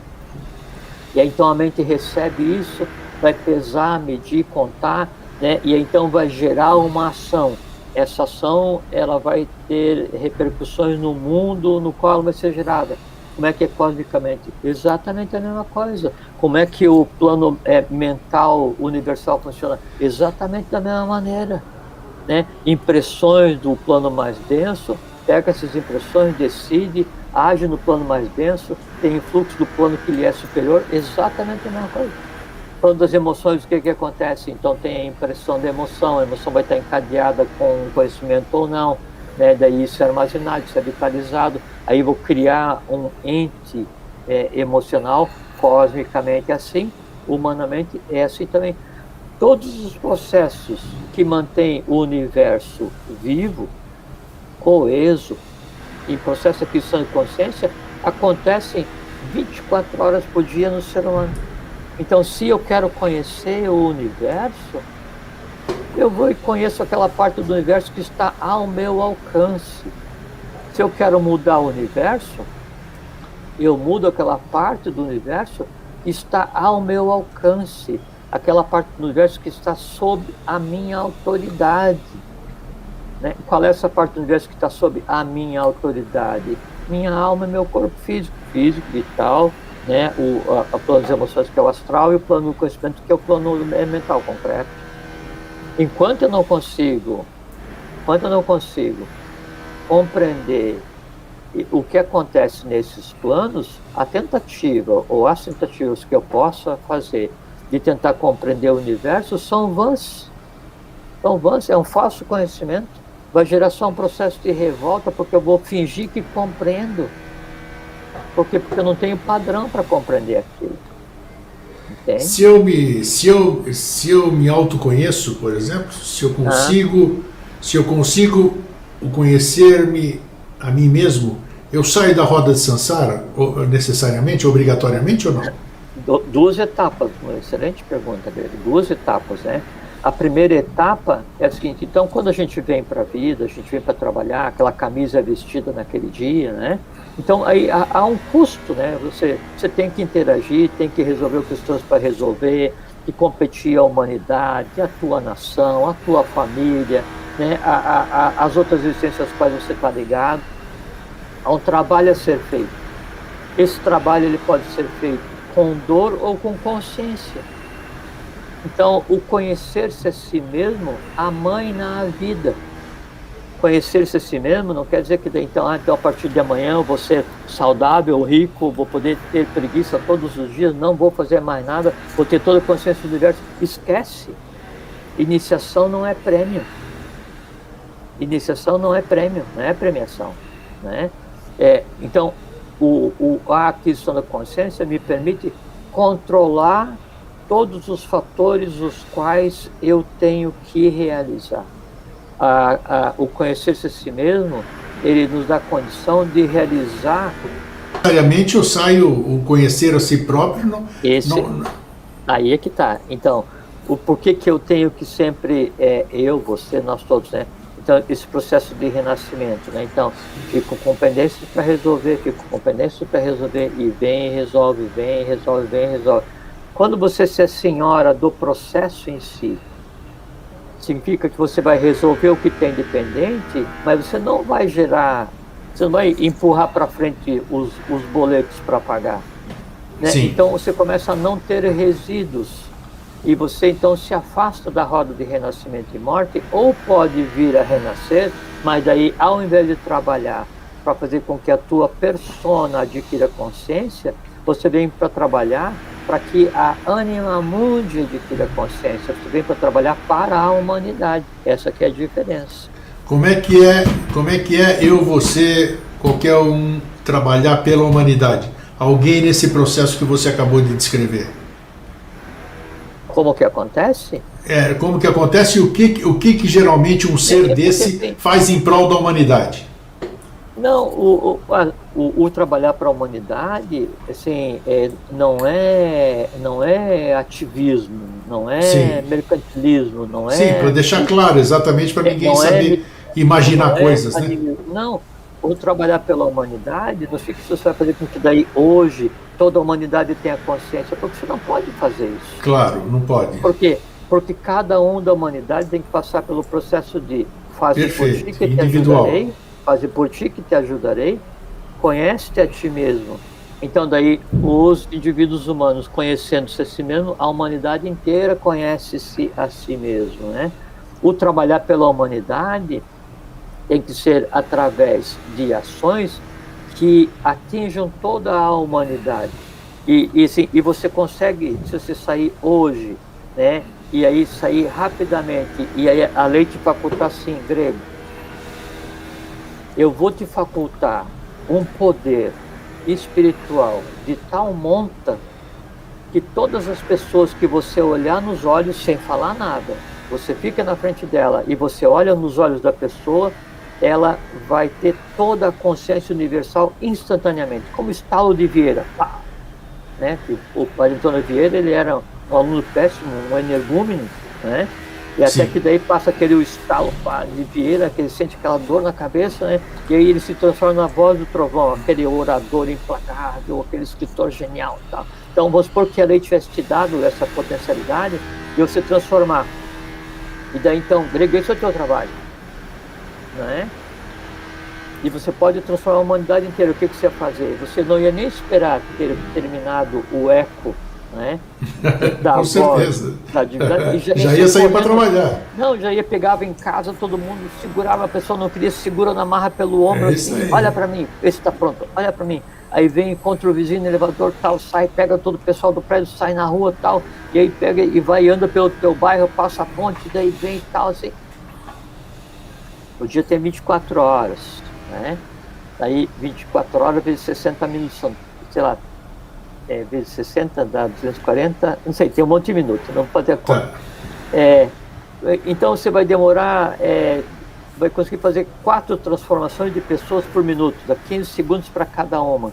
E aí, então, a mente recebe isso, vai pesar, medir, contar, né? E então vai gerar uma ação. Essa ação, ela vai ter repercussões no mundo no qual ela vai ser gerada. Como é que é cosmicamente? Exatamente a mesma coisa. Como é que o plano mental universal funciona? Exatamente da mesma maneira, né? Impressões do plano mais denso, pega essas impressões, decide, age no plano mais denso, tem influxo do plano que lhe é superior, exatamente a mesma coisa. Falando das emoções, o que acontece? Então tem a impressão da emoção, a emoção vai estar encadeada com um conhecimento ou não, né? Daí isso é armazenado, isso é vitalizado, aí vou criar um ente emocional, cosmicamente assim, humanamente é assim também. Todos os processos que mantêm o universo vivo, coeso, em processo de aquisição de consciência, acontecem 24 horas por dia no ser humano. Então, se eu quero conhecer o universo, eu vou e conheço aquela parte do universo que está ao meu alcance. Se eu quero mudar o universo, eu mudo aquela parte do universo que está ao meu alcance, aquela parte do universo que está sob a minha autoridade. Né? Qual é essa parte do universo que está sob a minha autoridade? Minha alma e meu corpo físico, vital, né? O plano das emoções, que é o astral, e o plano do conhecimento, que é o plano mental concreto. Enquanto eu não consigo compreender o que acontece nesses planos, a tentativa ou as tentativas que eu possa fazer de tentar compreender o universo são vãs. São vãs, é um falso conhecimento, vai gerar só um processo de revolta, porque eu vou fingir que compreendo. Porque eu não tenho padrão para compreender aquilo. Entende? Se eu me autoconheço, por exemplo, se eu consigo conhecer-me a mim mesmo, eu saio da roda de samsara necessariamente, obrigatoriamente ou não? Duas etapas, uma excelente pergunta dele. Duas etapas, né? A primeira etapa é a seguinte: então, quando a gente vem para a vida, a gente vem para trabalhar, aquela camisa vestida naquele dia, né? Então, aí há um custo, né? Você tem que interagir, tem que resolver questões para resolver, que competir a humanidade, a tua nação, a tua família, né? As outras existências às quais você está ligado. Há um trabalho a ser feito. Esse trabalho ele pode ser feito com dor ou com consciência. Então, o conhecer-se a si mesmo amaina a vida. Conhecer-se a si mesmo não quer dizer que então a partir de amanhã eu vou ser saudável, rico, vou poder ter preguiça todos os dias, não vou fazer mais nada, vou ter toda a consciência do universo. Esquece. Iniciação não é prêmio. Iniciação não é prêmio, não é premiação, né? Então, a aquisição da consciência me permite controlar todos os fatores os quais eu tenho que realizar. O conhecer-se a si mesmo, ele nos dá condição de realizar. Necessariamente eu saio, o conhecer a si próprio, Aí é que está. Então, por que eu tenho que sempre, eu, você, nós todos, né? Então, esse processo de renascimento, né? Então, fico com pendências para resolver, e vem e resolve, vem e resolve, vem e resolve. Quando você se é senhora do processo em si, significa que você vai resolver o que tem dependente, mas você não vai você não vai empurrar para frente os boletos para pagar. Né? Então você começa a não ter resíduos. e você então se afasta da roda de renascimento e morte, ou pode vir a renascer, mas daí ao invés de trabalhar para fazer com que a tua persona adquira consciência, você vem para trabalhar para que a anima mundi adquira consciência, você vem para trabalhar para a humanidade. Essa que é a diferença. Como é que é eu, você, qualquer um trabalhar pela humanidade? Alguém nesse processo que você acabou de descrever? Como que acontece? Como que acontece e o que geralmente um ser desse faz em prol da humanidade? Não, o trabalhar para a humanidade, assim, não é ativismo, não é Sim. mercantilismo, não é... Sim, para deixar claro, exatamente para ninguém saber imaginar coisas, né? Não, o trabalhar pela humanidade, não sei o que você vai fazer com que daí hoje toda a humanidade tenha consciência, porque você não pode fazer isso. Claro, não pode. Por quê? Porque cada um da humanidade tem que passar pelo processo de fazer por ti que te ajudarei, fazer por ti que te ajudarei, conhece-te a ti mesmo. Então daí os indivíduos humanos conhecendo-se a si mesmo, a humanidade inteira conhece-se a si mesmo, né? O trabalhar pela humanidade tem que ser através de ações que atinjam toda a humanidade. E você consegue, se você sair hoje, né, e aí sair rapidamente, e aí a lei te facultar assim, grego, eu vou te facultar um poder espiritual de tal monta que todas as pessoas que você olhar nos olhos sem falar nada, você fica na frente dela e você olha nos olhos da pessoa, ela vai ter toda a consciência universal instantaneamente, como estalo de Vieira. Pá! Né? O Padre Antônio Vieira, ele era um aluno péssimo, um energúmeno, né? E até Sim. que daí passa aquele estalo de Vieira, que ele sente aquela dor na cabeça, né? E aí ele se transforma na voz do trovão, aquele orador implacável, aquele escritor genial e tal. Então vamos supor que a lei tivesse te dado essa potencialidade de você transformar. E daí então, grego, esse é o teu trabalho, né? E você pode transformar a humanidade inteira. O que você ia fazer? Você não ia nem esperar ter terminado o eco, né? Com certeza. Da divindade, já ia sair para trabalhar. Não, já ia, pegava em casa, todo mundo segurava, a pessoa não queria, segura na marra pelo ombro, assim, olha para mim, vê se está pronto, olha para mim. Aí vem, encontra o vizinho no elevador, tal, sai, pega todo o pessoal do prédio, sai na rua, tal, e aí pega e vai, anda pelo teu bairro, passa a ponte, daí vem, tal, assim. O dia tem 24 horas, né? Aí 24 horas vezes 60 minutos, são, sei lá, vezes 60 dá 240, não sei, tem um monte de minutos, não pode ter conta. Então você vai demorar, vai conseguir fazer 4 transformações de pessoas por minuto, dá 15 segundos para cada uma,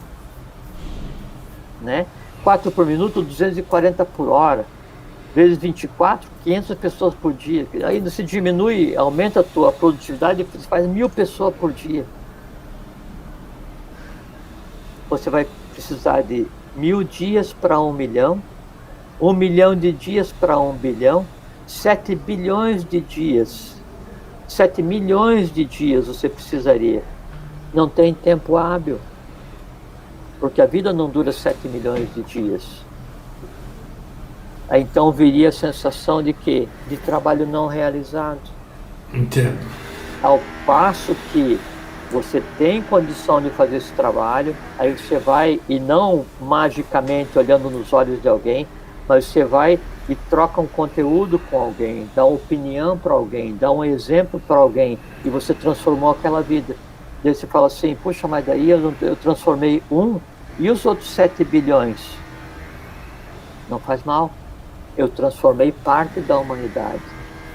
né? 4 por minuto, 240 por hora, vezes 24, 500 pessoas por dia. Aí você diminui, aumenta a tua produtividade, você faz 1000 pessoas por dia. Você vai precisar de 1000 dias para 1 milhão, 1 milhão de dias para 1 bilhão, 7 bilhões de dias, 7 milhões de dias você precisaria. Não tem tempo hábil, porque a vida não dura 7 milhões de dias. Aí então viria a sensação de quê? De trabalho não realizado. Entendo. Ao passo que você tem condição de fazer esse trabalho, aí você vai, e não magicamente olhando nos olhos de alguém, mas você vai e troca um conteúdo com alguém, dá uma opinião para alguém, dá um exemplo para alguém, e você transformou aquela vida. Daí você fala assim, puxa, mas daí eu transformei e os outros 7 bilhões? Não faz mal. Eu transformei parte da humanidade.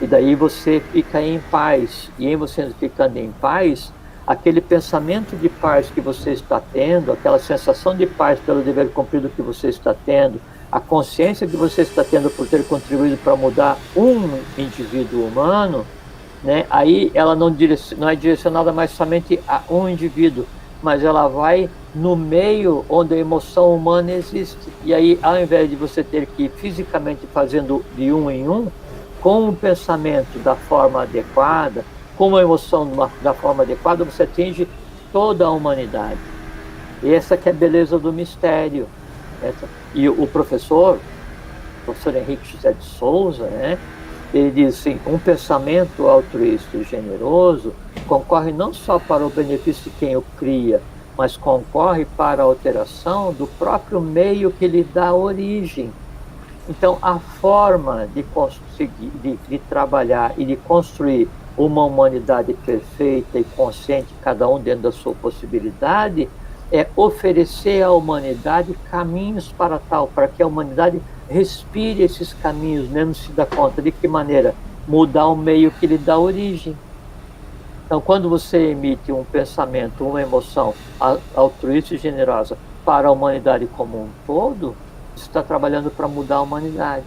E daí você fica em paz. E em você ficando em paz, aquele pensamento de paz que você está tendo, aquela sensação de paz pelo dever cumprido que você está tendo, a consciência que você está tendo por ter contribuído para mudar um indivíduo humano, né? Aí ela não é direcionada mais somente a um indivíduo, mas ela vai no meio onde a emoção humana existe. E aí, ao invés de você ter que ir fisicamente fazendo de um em um, com o pensamento da forma adequada, com a emoção da forma adequada, você atinge toda a humanidade. E essa que é a beleza do mistério. E o professor professor Henrique José de Souza, né? Ele diz assim: um pensamento altruísta e generoso concorre não só para o benefício de quem o cria, mas concorre para a alteração do próprio meio que lhe dá origem. Então, a forma de conseguir, de trabalhar e de construir uma humanidade perfeita e consciente, cada um dentro da sua possibilidade, é oferecer à humanidade caminhos para tal, para que a humanidade respire esses caminhos, mesmo se dá conta. De que maneira? Mudar o meio que lhe dá origem. Então, quando você emite um pensamento, uma emoção altruísta e generosa para a humanidade como um todo, você está trabalhando para mudar a humanidade.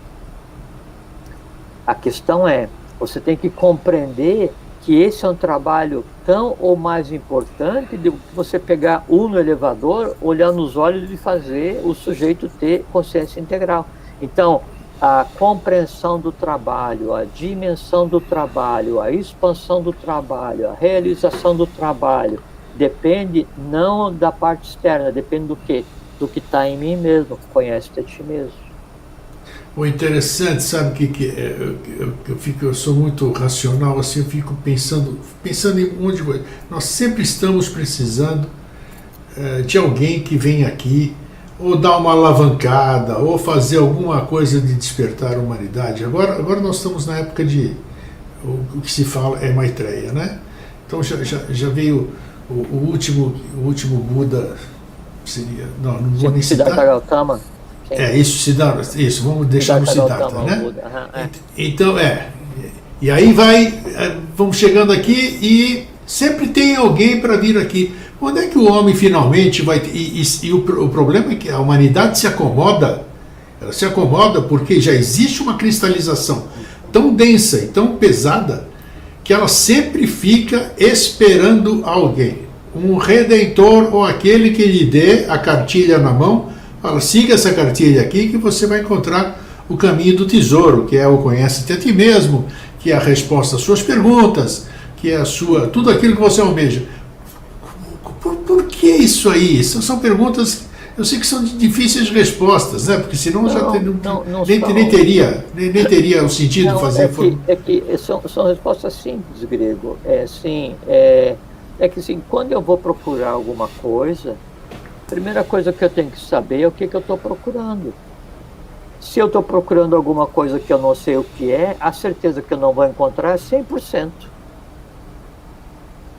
A questão é, você tem que compreender que esse é um trabalho tão ou mais importante do que você pegar no elevador, olhar nos olhos e fazer o sujeito ter consciência integral. Então, a compreensão do trabalho, a dimensão do trabalho, a expansão do trabalho, a realização do trabalho, depende não da parte externa, depende do quê? Do que está em mim mesmo, conhece-te a ti mesmo. O interessante, sabe o que é? Eu sou muito racional, assim, eu fico pensando em um monte de coisa. Nós sempre estamos precisando de alguém que venha aqui, ou dar uma alavancada, ou fazer alguma coisa de despertar a humanidade. Agora nós estamos na época de, o que se fala é Maitreya, né? Então já veio o último Buda, seria, não vou nem citar. Siddhartha Gautama. Isso, vamos deixar no Siddhartha, né? É. Então, e aí vamos chegando aqui e sempre tem alguém para vir aqui. Quando é que o homem finalmente vai... E o problema é que a humanidade se acomoda, ela se acomoda porque já existe uma cristalização tão densa e tão pesada que ela sempre fica esperando alguém, um redentor ou aquele que lhe dê a cartilha na mão. Fala, siga essa cartilha aqui que você vai encontrar o caminho do tesouro, que é o conhece-te a ti mesmo, que é a resposta às suas perguntas, que é tudo aquilo que você almeja. Por que isso aí? São perguntas, eu sei que são de difíceis respostas, né? Porque senão nem teria o sentido fazer. São respostas simples, Grego. Que assim, quando eu vou procurar alguma coisa, a primeira coisa que eu tenho que saber é o que eu estou procurando. Se eu estou procurando alguma coisa que eu não sei o que é, a certeza que eu não vou encontrar é 100%.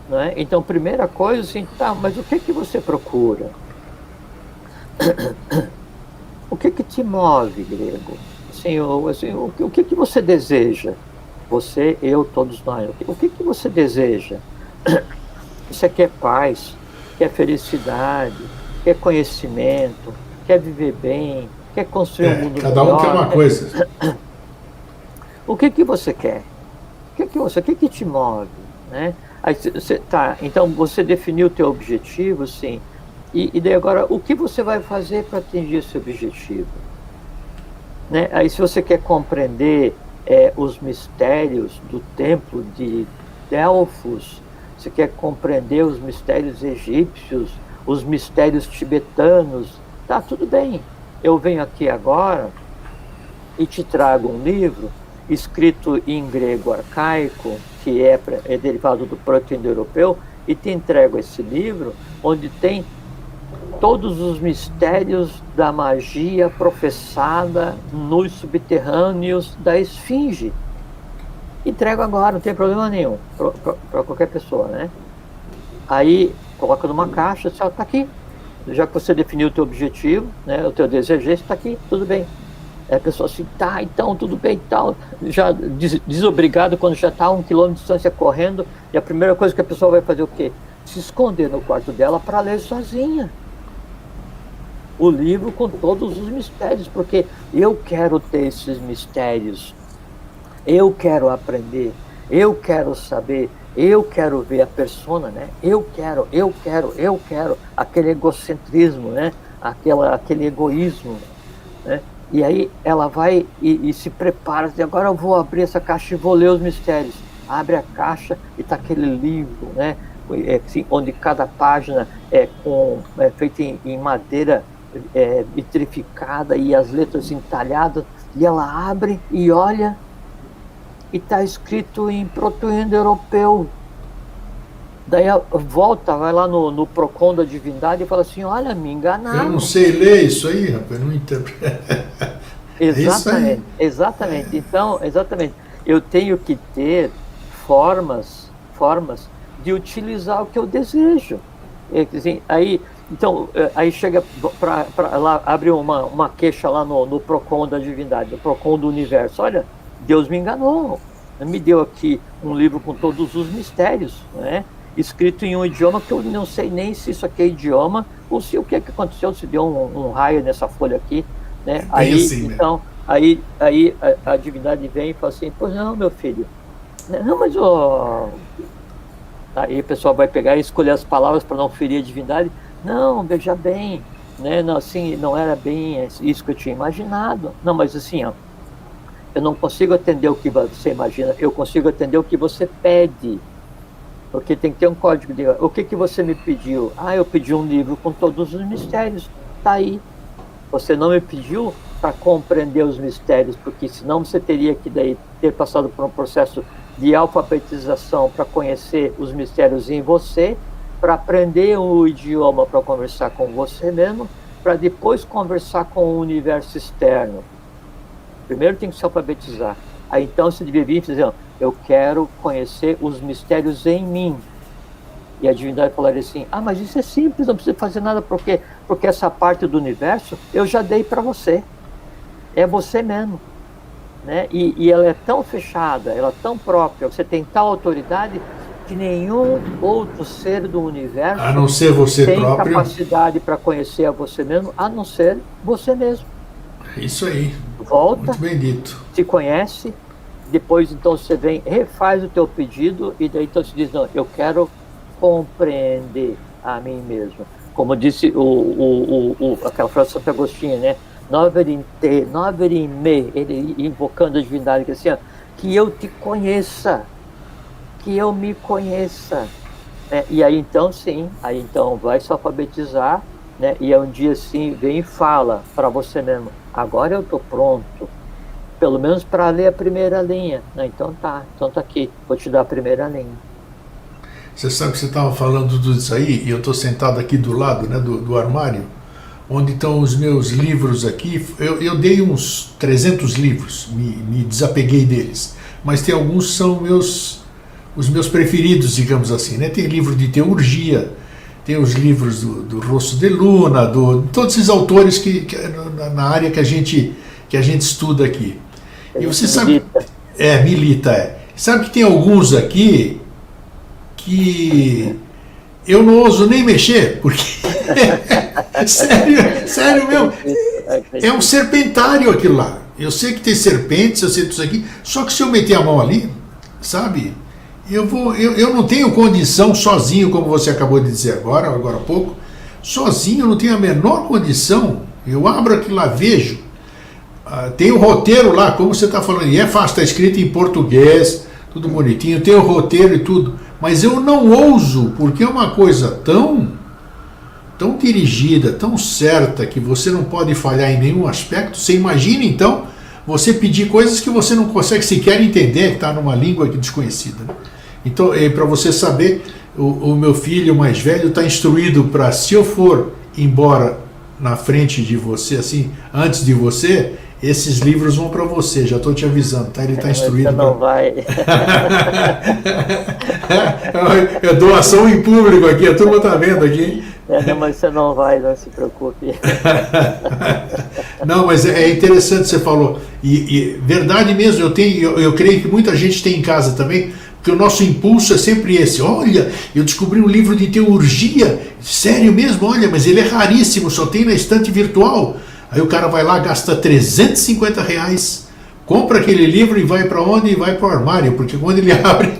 Não é? Então, primeira coisa, assim, tá, mas o que você procura? O que te move, Grego? O que você deseja? Você, eu, todos nós. O que você deseja? Você quer paz, quer felicidade, quer conhecimento, quer viver bem, quer construir um mundo cada melhor. Um quer uma coisa. O que você quer? O que te move? Né? Aí, então você definiu o teu objetivo, sim. E daí agora, o que você vai fazer para atingir esse objetivo? Né? Aí se você quer compreender os mistérios do templo de Delfos, você quer compreender os mistérios egípcios, os mistérios tibetanos, tá, tudo bem. Eu venho aqui agora e te trago um livro escrito em grego arcaico, que é derivado do proto-indo-europeu, e te entrego esse livro, onde tem todos os mistérios da magia professada nos subterrâneos da Esfinge. Entrego agora, não tem problema nenhum, para qualquer pessoa, né? Aí, coloca numa caixa, está aqui. Já que você definiu o teu objetivo, né, o teu desejo, está aqui, tudo bem. Aí a pessoa assim, tá, então, tudo bem, tal. Já desobrigado quando já está a 1 quilômetro de distância correndo, e a primeira coisa que a pessoa vai fazer o quê? Se esconder no quarto dela para ler sozinha o livro com todos os mistérios, porque eu quero ter esses mistérios, eu quero aprender, eu quero saber, eu quero ver a persona, né? Eu quero, aquele egocentrismo, né? Aquele egoísmo, né? E aí ela vai e se prepara, diz, agora eu vou abrir essa caixa e vou ler os mistérios. Abre a caixa e está aquele livro, né? Assim, onde cada página é feita em madeira vitrificada e as letras entalhadas, E ela abre e olha, e está escrito em proto-indo-europeu. Daí ela volta, vai lá no Procon da Divindade e fala assim, olha, me Eu enganaram. não sei ler isso aí, rapaz, não interpreto. É isso aí. Exatamente. Então, exatamente. Eu tenho que ter formas de utilizar o que eu desejo. Assim, aí chega para lá, abre uma queixa lá no Procon da Divindade, no Procon do Universo. Olha, Deus me enganou. Me deu aqui um livro com todos os mistérios, né? Escrito em um idioma que eu não sei nem se isso aqui é idioma ou se o que aconteceu, se deu um raio nessa folha aqui, né? Aí, assim, então, a divindade vem e fala assim, pois não, meu filho, não, mas aí o pessoal vai pegar e escolher as palavras para não ferir a divindade. Não, veja bem, né? Não, assim, não era bem isso que eu tinha imaginado. Não, mas assim, ó, eu não consigo atender o que você imagina, eu consigo atender o que você pede. Porque tem que ter um código de... O que você me pediu? Eu pedi um livro com todos os mistérios. Tá aí. Você não me pediu para compreender os mistérios, porque senão você teria que daí ter passado por um processo de alfabetização para conhecer os mistérios em você, para aprender o idioma para conversar com você mesmo, para depois conversar com o universo externo. Primeiro tem que se alfabetizar. Aí então você devia vir e dizer, eu quero conhecer os mistérios em mim. E a divindade falaria assim, mas isso é simples, não precisa fazer nada, porque essa parte do universo eu já dei para você. É você mesmo. Né? E ela é tão fechada, ela é tão própria, você tem tal autoridade que nenhum outro ser do universo a não ser você tem próprio. Capacidade para conhecer a você mesmo, a não ser você mesmo. Isso aí. Volta, muito bem dito. Se conhece, depois então você vem, refaz o teu pedido e daí então você diz, não, eu quero compreender a mim mesmo. Como disse aquela frase de Santo Agostinho, né? Nover in te, nover in me, ele invocando a divindade, que eu te conheça, que eu me conheça. E aí então sim, aí então vai se alfabetizar, né? E um dia assim vem e fala para você mesmo, agora eu estou pronto, pelo menos para ler a primeira linha. Então tá aqui, vou te dar a primeira linha. Você sabe que você estava falando tudo isso aí, e eu estou sentado aqui do lado, né, do armário, onde estão os meus livros aqui. Eu dei uns 300 livros, me desapeguei deles, mas tem alguns que são os meus preferidos, digamos assim, né? Tem livro de teurgia, tem os livros do Rosso de Luna, todos esses autores que na área que a gente estuda aqui. E você sabe... Milita. Sabe que tem alguns aqui que eu não ouso nem mexer, porque... sério mesmo. É um serpentário aquilo lá. Eu sei que tem serpentes, eu sei tudo isso aqui, só que se eu meter a mão ali, sabe... Eu não tenho condição sozinho, como você acabou de dizer agora há pouco, sozinho eu não tenho a menor condição. Eu abro aquilo lá, vejo, tem o roteiro lá, como você está falando, e é fácil, está escrito em português, tudo bonitinho, tem o roteiro e tudo, mas eu não ouso, porque é uma coisa tão dirigida, tão certa, que você não pode falhar em nenhum aspecto. Você imagina então você pedir coisas que você não consegue sequer entender, que está numa língua desconhecida, né? Então, para você saber, o meu filho mais velho está instruído para, se eu for embora na frente de você, assim, antes de você, esses livros vão para você, já estou te avisando, tá? Ele está instruído. Você não vai. É doação em público aqui, a turma está vendo aqui. Não, mas você não vai, não se preocupe. Não, mas é interessante, você falou, e verdade mesmo, eu creio que muita gente tem em casa também, porque o nosso impulso é sempre esse. Olha, eu descobri um livro de teurgia, sério mesmo, olha, mas ele é raríssimo, só tem na estante virtual. Aí o cara vai lá, gasta R$350, compra aquele livro e vai para onde? E vai para o armário, porque quando ele abre,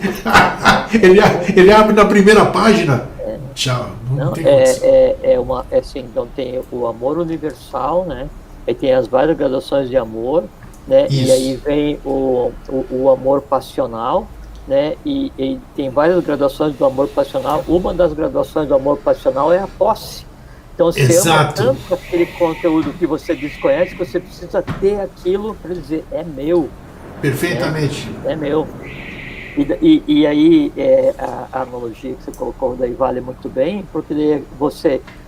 ele abre na primeira página. Tchau, não tem assim, então tem o amor universal, né? Aí tem as várias graduações de amor, né? Isso. E aí vem o amor passional, né? E tem várias graduações do amor passional. Uma das graduações do amor passional é a posse, Então você ama Exato. tanto aquele conteúdo que você desconhece que você precisa ter aquilo para dizer, é meu, Perfeitamente. é meu. E aí a analogia que você colocou daí vale muito bem, porque daí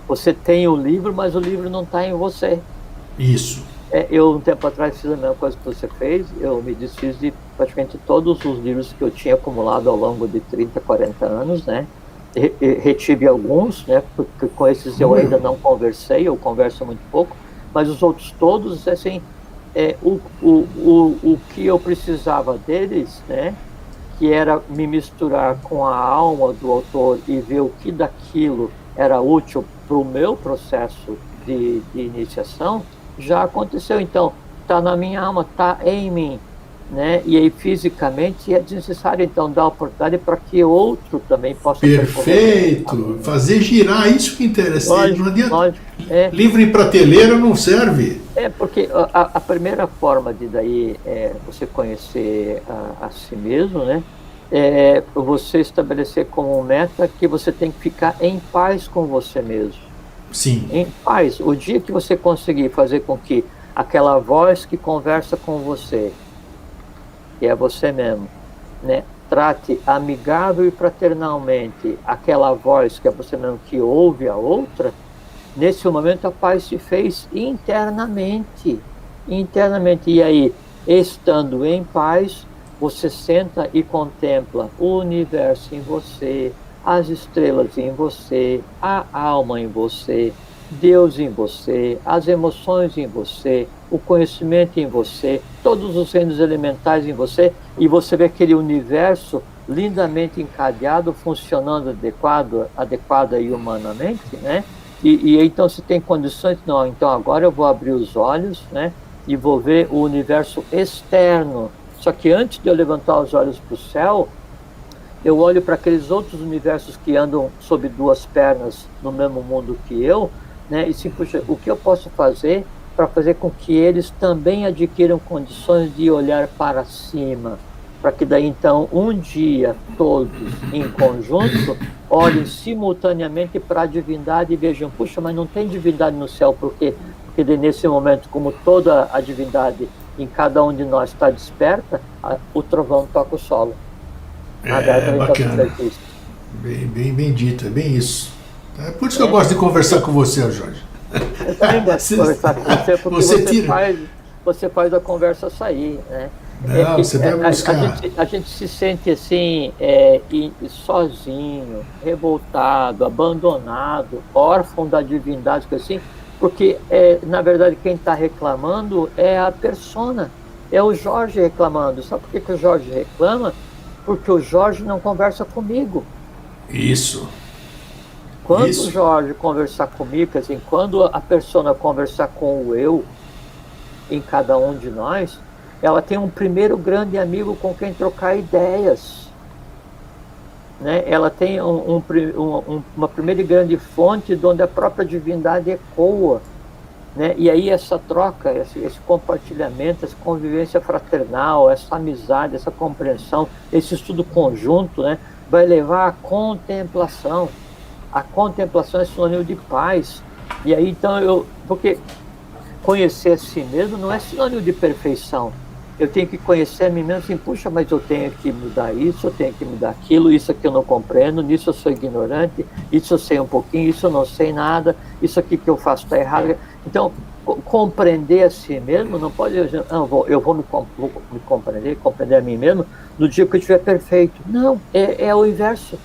você tem o livro, mas o livro não está em você. Isso. Eu, um tempo atrás, fiz a mesma coisa que você fez. Eu me desfiz de praticamente todos os livros que eu tinha acumulado ao longo de 30, 40 anos, né? Retive alguns, né? Porque com esses eu ainda não conversei, eu converso muito pouco, mas os outros todos, assim, o que eu precisava deles, né? Que era me misturar com a alma do autor e ver o que daquilo era útil para o meu processo de iniciação, já aconteceu. Então, está na minha alma, está em mim, né? E aí, fisicamente, é necessário, então, dar oportunidade para que outro também possa Perfeito! Fazer girar, isso que é interessante. Não adianta. Lógico. Livro em prateleira não serve. Porque a primeira forma de daí você conhecer a si mesmo, né? É você estabelecer como meta que você tem que ficar em paz com você mesmo. Sim. Em paz. O dia que você conseguir fazer com que aquela voz que conversa com você, que é você mesmo, né? Trate amigável e fraternalmente aquela voz que é você mesmo que ouve a outra, nesse momento a paz se fez internamente. E aí, estando em paz, você senta e contempla o universo em você, as estrelas em você, a alma em você, Deus em você, as emoções em você, o conhecimento em você, todos os reinos elementais em você, e você vê aquele universo lindamente encadeado, funcionando adequada e humanamente, né? E então se tem condições, não, então agora eu vou abrir os olhos, né? E vou ver o universo externo. Só que antes de eu levantar os olhos para o céu, eu olho para aqueles outros universos que andam sob duas pernas no mesmo mundo que eu, né? E sim, puxa, o que eu posso fazer para fazer com que eles também adquiram condições de olhar para cima, para que daí então um dia todos em conjunto olhem simultaneamente para a divindade e vejam, puxa, mas não tem divindade no céu, por quê? Porque daí, nesse momento, como toda a divindade em cada um de nós está desperta, o trovão toca o solo. Bacana. Bem dito, é bem isso. É por isso que eu gosto de conversar com você, Jorge. Eu também gosto de conversar com você, porque você faz a conversa sair, né? Não, você deve buscar. A gente se sente assim, sozinho, revoltado, abandonado, órfão da divindade, assim, porque, na verdade, quem está reclamando é a persona, é o Jorge reclamando. Sabe por que o Jorge reclama? Porque o Jorge não conversa comigo. Isso. Quando o Jorge conversar comigo, assim, quando a persona conversar com o eu, em cada um de nós, ela tem um primeiro grande amigo com quem trocar ideias, né? Ela tem uma primeira grande fonte de onde a própria divindade ecoa, né? E aí essa troca, esse compartilhamento, essa convivência fraternal, essa amizade, essa compreensão, esse estudo conjunto, né? Vai levar à contemplação. A contemplação é sinônimo de paz. E aí então porque conhecer a si mesmo não é sinônimo de perfeição. Eu tenho que conhecer a mim mesmo assim, puxa, mas eu tenho que mudar isso, eu tenho que mudar aquilo, isso aqui eu não compreendo, nisso eu sou ignorante, isso eu sei um pouquinho, isso eu não sei nada, isso aqui que eu faço está errado. Então, compreender a si mesmo não pode dizer, eu vou me compreender a mim mesmo no dia que eu estiver perfeito. Não, é o inverso.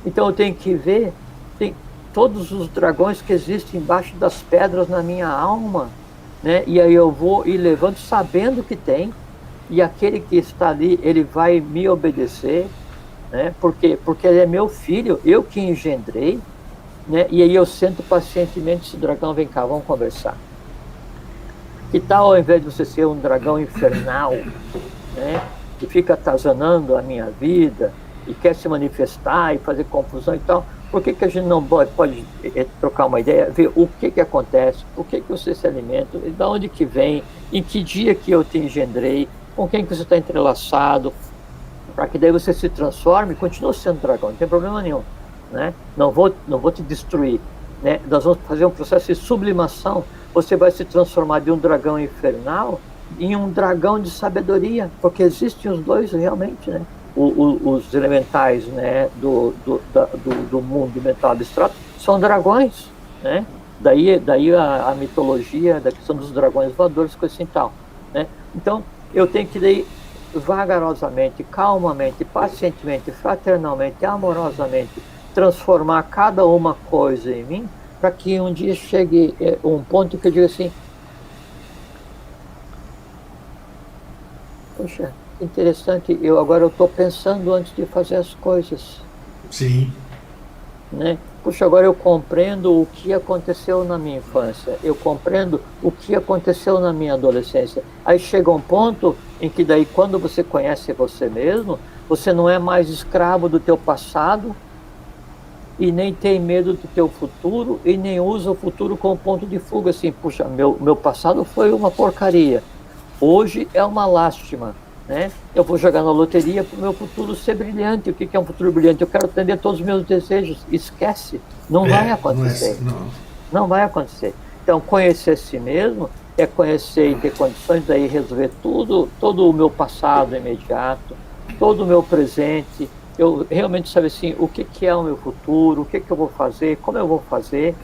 Então eu tenho que ver todos os dragões que existem embaixo das pedras na minha alma, né? E aí eu vou e levanto sabendo que tem, e aquele que está ali, ele vai me obedecer, né? Porque ele é meu filho, eu que engendrei, né? E aí eu sento pacientemente, esse dragão, vem cá, vamos conversar. Que tal, ao invés de você ser um dragão infernal, né? Que fica atazanando a minha vida e quer se manifestar e fazer confusão e tal, por que a gente não pode trocar uma ideia, ver o que acontece, por que você se alimenta, de onde que vem, em que dia que eu te engendrei, com quem que você está entrelaçado, para que daí você se transforme e continue sendo dragão, não tem problema nenhum, né? Não vou te destruir, né? Nós vamos fazer um processo de sublimação. Você vai se transformar de um dragão infernal em um dragão de sabedoria, porque existem os dois realmente, né? Os elementais, né, do mundo mental abstrato são dragões, né? Daí a mitologia da questão dos dragões voadores, coisa assim tal, né? Então, eu tenho que daí vagarosamente, calmamente, pacientemente, fraternalmente, amorosamente, transformar cada uma coisa em mim, para que um dia chegue um ponto que eu diga assim: poxa, interessante, agora eu estou pensando antes de fazer as coisas. Sim. Né? Puxa, agora eu compreendo o que aconteceu na minha infância, eu compreendo o que aconteceu na minha adolescência. Aí chega um ponto em que daí, quando você conhece você mesmo, você não é mais escravo do teu passado e nem tem medo do teu futuro e nem usa o futuro como ponto de fuga, assim: puxa, meu passado foi uma porcaria, hoje é uma lástima, né? Eu vou jogar na loteria para o meu futuro ser brilhante. O que é um futuro brilhante? Eu quero atender todos os meus desejos. Esquece, não vai acontecer. Não vai acontecer. Então, conhecer a si mesmo é conhecer e ter condições daí resolver todo o meu passado imediato, todo o meu presente. Eu realmente saber assim, o que é o meu futuro, o que eu vou fazer, como eu vou fazer.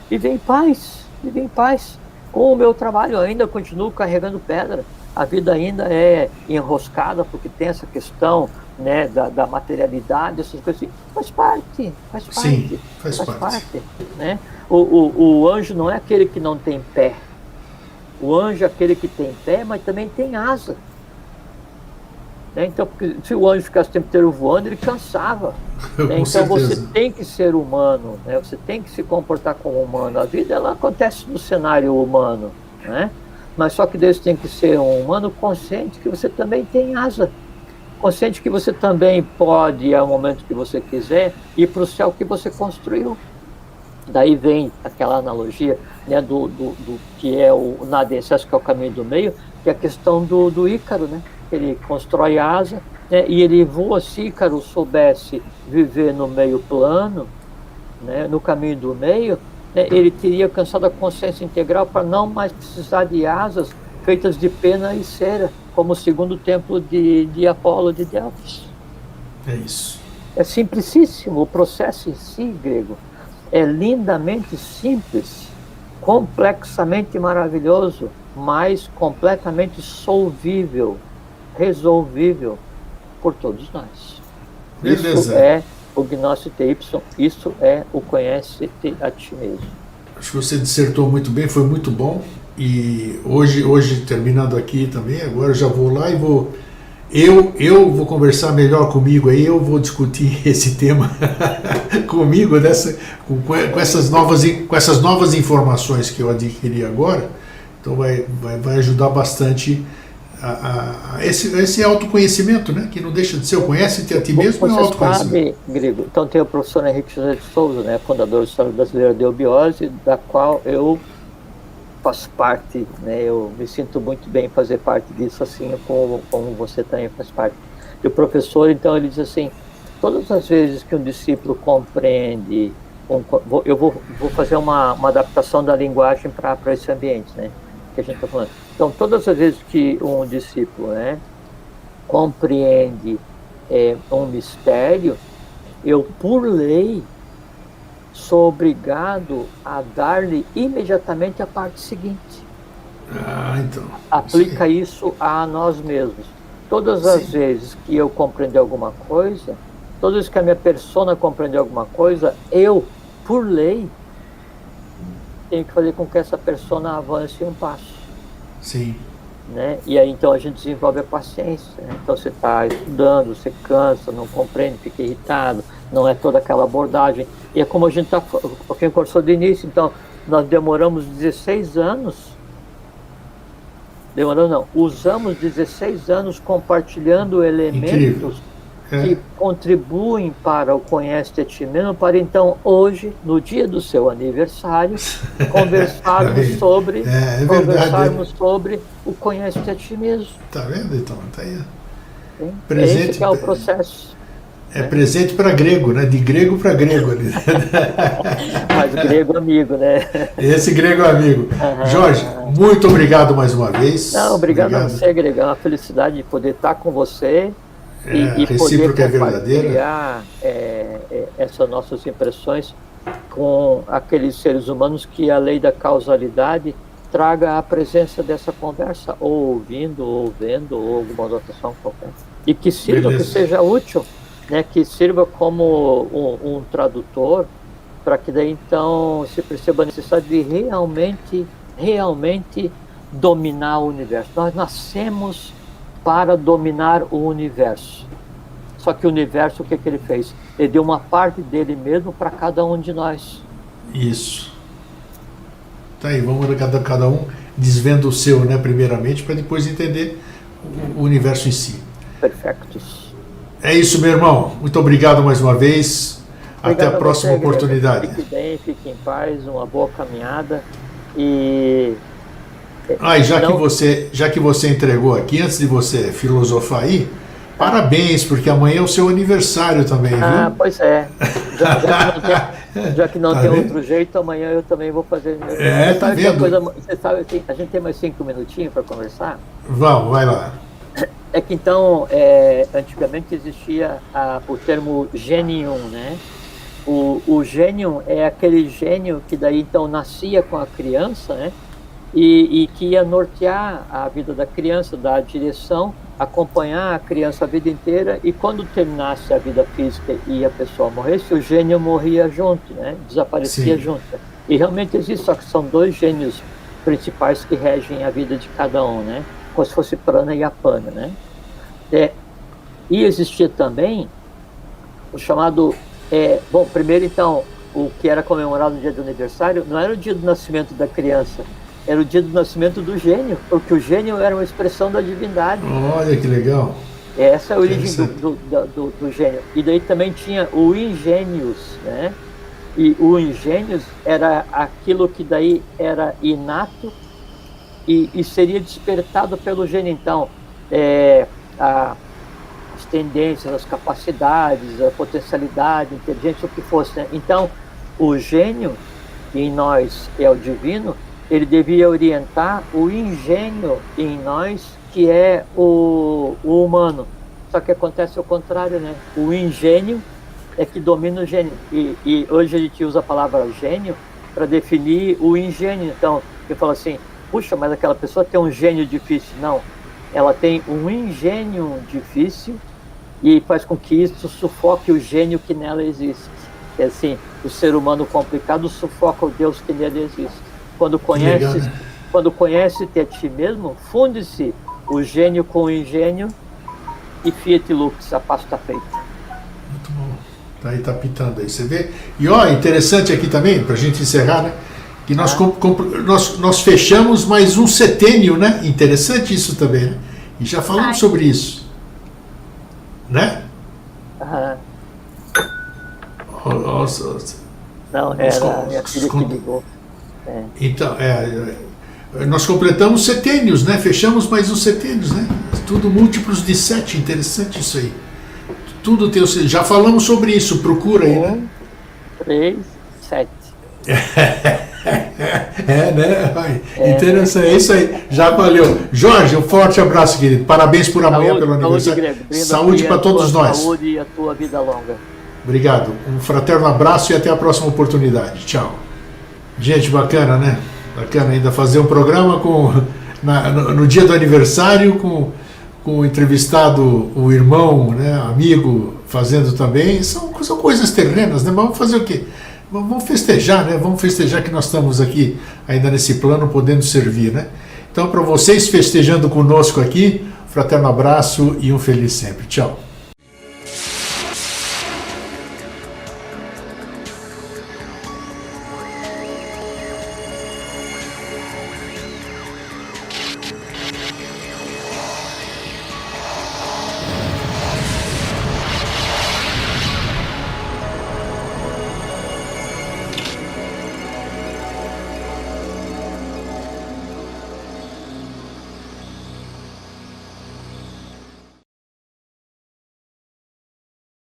Viver em paz, viver em paz. Com o meu trabalho eu ainda continuo carregando pedra. A vida ainda é enroscada, porque tem essa questão, né, da materialidade, essas coisas assim. Faz parte. Sim, faz parte. Né? O anjo não é aquele que não tem pé. O anjo é aquele que tem pé, mas também tem asa. Né? Então, porque se o anjo ficasse o tempo inteiro voando, ele cansava. Né? Então, certeza. Você tem que ser humano, né? Você tem que se comportar como humano. A vida, ela acontece no cenário humano, né? Mas só que Deus tem que ser um humano consciente que você também tem asa, consciente que você também pode, ao momento que você quiser, ir para o céu que você construiu. Daí vem aquela analogia, né, do que é o nada em excesso, que é o caminho do meio, que é a questão do Ícaro, né? Ele constrói asa, né, e ele voa. Se Ícaro soubesse viver no meio plano, né, no caminho do meio, ele teria alcançado a consciência integral para não mais precisar de asas feitas de pena e cera, como o segundo templo de Apolo de Delfos. É isso. É simplicíssimo o processo em si, grego. É lindamente simples, complexamente maravilhoso, mas completamente solvível, resolvível por todos nós. Beleza. Isso é o Gnóstico Y, isso é o conhece-te a ti mesmo. Acho que você dissertou muito bem, foi muito bom. E hoje terminando aqui também, agora eu já vou lá e vou... Eu vou conversar melhor comigo aí, eu vou discutir esse tema comigo, com essas novas informações que eu adquiri agora. Então vai ajudar bastante esse autoconhecimento, né? Que não deixa de ser o conhece-te a ti mesmo e o autoconhecimento. Sabe, Grego, então tem o professor Henrique José de Souza, né, fundador do História Brasileira de Eubiose, da qual eu faço parte, né? Eu me sinto muito bem em fazer parte disso, assim como você também faz parte. E o professor, então, ele diz assim: todas as vezes que um discípulo compreende, eu vou fazer uma adaptação da linguagem para esse ambiente, né, que a gente está falando. Então, todas as vezes que um discípulo, né, compreende um mistério, eu, por lei, sou obrigado a dar-lhe imediatamente a parte seguinte. Então. Aplica isso a nós mesmos. Todas as vezes que eu compreender alguma coisa, todas as vezes que a minha persona compreender alguma coisa, eu, por lei, tenho que fazer com que essa persona avance um passo. Sim. Né? E aí então a gente desenvolve a paciência, né? Então você está estudando, você cansa, não compreende, fica irritado, não é toda aquela abordagem. E é como a gente está, quem conversou de início, então nós demoramos 16 anos, usamos 16 anos compartilhando elementos que contribuem para o conhece-te a ti mesmo, para então hoje, no dia do seu aniversário, conversarmos sobre o conhece-te a ti mesmo. Tá vendo, então? Tá aí. Presente, esse que é o processo. É presente para grego, né? De grego para grego ali. Mas grego amigo, né? Esse grego amigo. Jorge, muito obrigado mais uma vez. Não, obrigado a você, Grego. É uma felicidade de poder estar com você e poder compartilhar essas nossas impressões com aqueles seres humanos que a lei da causalidade traga a presença dessa conversa, ou ouvindo, ou vendo, ou alguma outra ação qualquer. E que sirva, que seja útil, né, que sirva como um tradutor, para que daí então se perceba a necessidade de realmente dominar o universo. Nós nascemos para dominar o universo. Só que o universo, o que ele fez? Ele deu uma parte dele mesmo para cada um de nós. Isso. Tá aí, vamos cada um desvendo o seu, né, primeiramente, para depois entender o universo em si. Perfeitos. É isso, meu irmão. Muito obrigado mais uma vez. Até a próxima oportunidade. Fique bem, fique em paz, uma boa caminhada. E já que você entregou aqui, antes de você filosofar aí, parabéns, porque amanhã é o seu aniversário também, viu? Ah, pois é. Já que não tem outro jeito, amanhã eu também vou fazer. Tá vendo? Você sabe, a gente tem mais 5 minutinhos para conversar? Vamos, vai lá. É que então, antigamente existia o termo gênium, né? O gênio é aquele gênio que daí então nascia com a criança, né? E que ia nortear a vida da criança, dar direção, acompanhar a criança a vida inteira, e quando terminasse a vida física e a pessoa morresse, o gênio morria junto, né? Desaparecia junto. E realmente existe, só que são 2 gênios principais que regem a vida de cada um, né? Como se fosse Prana e Apana, né? E existia também o chamado... bom, primeiro então, o que era comemorado no dia do aniversário não era o dia do nascimento da criança, era o dia do nascimento do gênio, porque o gênio era uma expressão da divindade. Olha que legal. Essa é a origem do gênio. E daí também tinha o ingênios, né? E o ingênios era aquilo que daí era inato e seria despertado pelo gênio. Então, as tendências, as capacidades, a potencialidade, a inteligência, o que fosse, né? Então, o gênio em nós é o divino, ele devia orientar o ingênio em nós, que é o humano. Só que acontece o contrário, né? O ingênio é que domina o gênio. E hoje a gente usa a palavra gênio para definir o ingênio. Então, eu falo assim, puxa, mas aquela pessoa tem um gênio difícil. Não, ela tem um ingênio difícil e faz com que isso sufoque o gênio que nela existe. É assim, o ser humano complicado sufoca o Deus que nele existe. Quando conhece-te a ti mesmo, funde-se o gênio com o ingênio e fiat lux, a paz está feita. Muito bom. Tá aí, tá pitando aí, você vê? E interessante aqui também, para a gente encerrar, né? Que nós fechamos mais um setênio, né? Interessante isso também, né? E já falamos sobre isso. Né? Não, era a minha filha que ligou. Então, nós completamos setênios, né? Fechamos mais uns setênios, né? Tudo múltiplos de 7, interessante isso aí. Tudo tem o... Já falamos sobre isso, procura aí, né? 3, 7. Né? Interessante, é isso aí. Já valeu. Jorge, um forte abraço, querido. Parabéns por amanhã, pelo aniversário. Saúde para todos nós. Saúde e a tua vida longa. Obrigado. Um fraterno abraço e até a próxima oportunidade. Tchau. Gente, bacana, né? Bacana ainda fazer um programa no dia do aniversário com o entrevistado, o irmão, né, amigo, fazendo também. São coisas terrenas, né? Mas vamos fazer o quê? Vamos festejar, né? Vamos festejar que nós estamos aqui ainda nesse plano podendo servir, né? Então, para vocês festejando conosco aqui, fraterno abraço e um feliz sempre. Tchau.